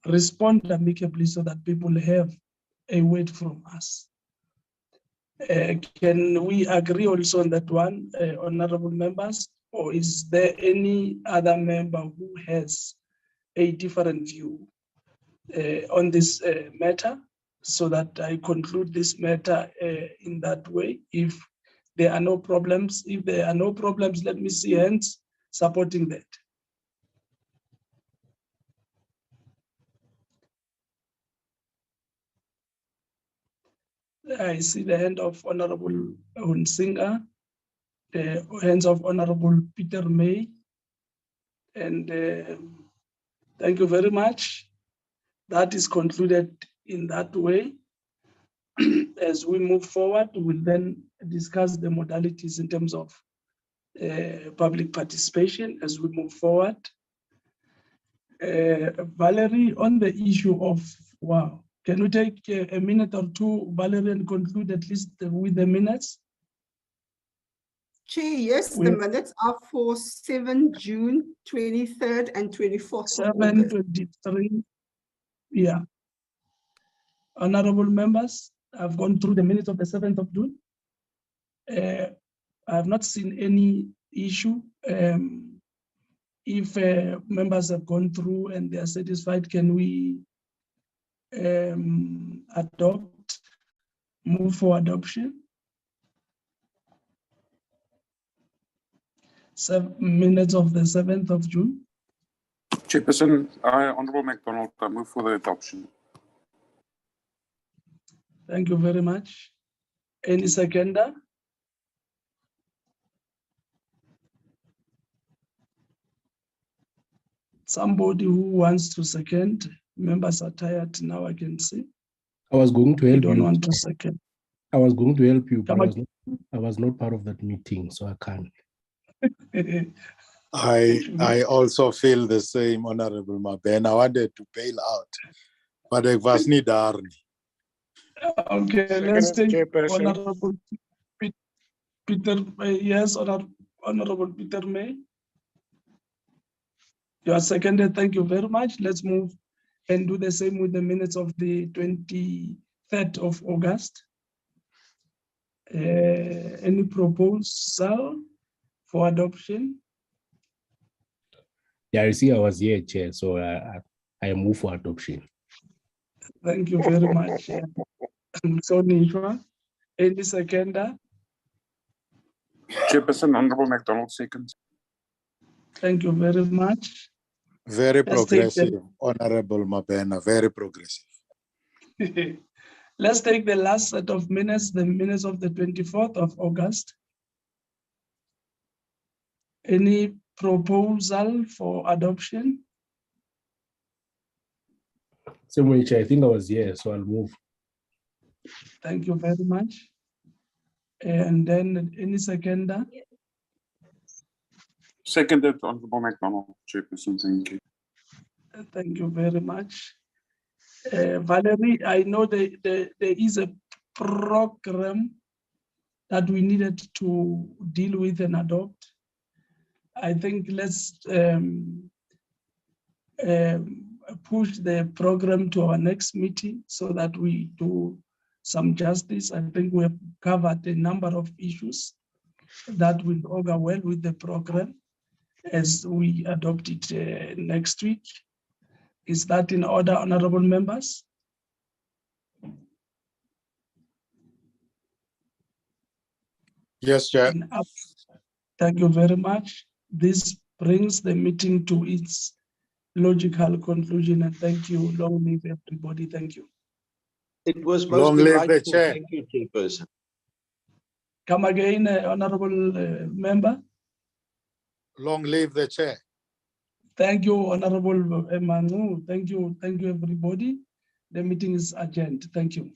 amicably so that people have a word from us? Can we agree also on that one, honorable members, or is there any other member who has a different view on this matter, so that I conclude this matter in that way? If there are no problems, let me see hands supporting that. I see the hand of Honorable Hunsinger, the hands of Honorable Peter May, and thank you very much. That is concluded in that way. As we move forward, we'll then discuss the modalities in terms of public participation as we move forward. Valerie, on the issue of, wow, can we take a minute or two, Valerie, and conclude at least with the minutes? Chair, yes, the minutes are for 7 June, 23rd and 24th. 7/23, yeah. Honorable members, I've gone through the minutes of the 7th of June. I have not seen any issue. If members have gone through and they are satisfied, can we move for adoption? 7 minutes of the 7th of June. Chairperson, Honourable MacDonald, I move for the adoption. Thank you very much. Any seconder? Somebody who wants to second? Members are tired now, I can see. I was going to help you. Don't want to second. I was going to help you, but I was not part of that meeting, so I can't. I also feel the same, Honorable Maben. I wanted to bail out, but it was not. Okay, let's take Honorable Peter, yes, Honorable Peter May. You are seconded. Thank you very much. Let's move and do the same with the minutes of the 23rd of August. Any proposal for adoption? Yeah, I see I was here, Chair, so I move for adoption. Thank you very much. So, Nishwa, any seconder? Chairperson, Honorable McDonald seconds. Thank you very much. Very Let's take progressive, Honorable Mabena, very progressive. Let's take the last set of minutes, the minutes of the 24th of August. Any proposal for adoption? Same way, Chair, I think I was here, so I'll move. Thank you very much. And then any seconder? Seconded, Honorable McDonald, Chairperson, thank you. Thank you very much. Valerie, I know there is a program that we needed to deal with and adopt. I think let's push the program to our next meeting so that we do some justice. I think we have covered a number of issues that will augur well with the program as we adopt it next week. Is that in order, honorable members? Yes, Chair. Thank you very much. This brings the meeting to its logical conclusion, and thank you. Long live everybody. Thank you. It was most Long live the delightful. Chair. Thank you, Chairperson. Come again, honorable member. Long live the Chair. Thank you, honorable Emmanuel. Thank you, everybody. The meeting is adjourned. Thank you.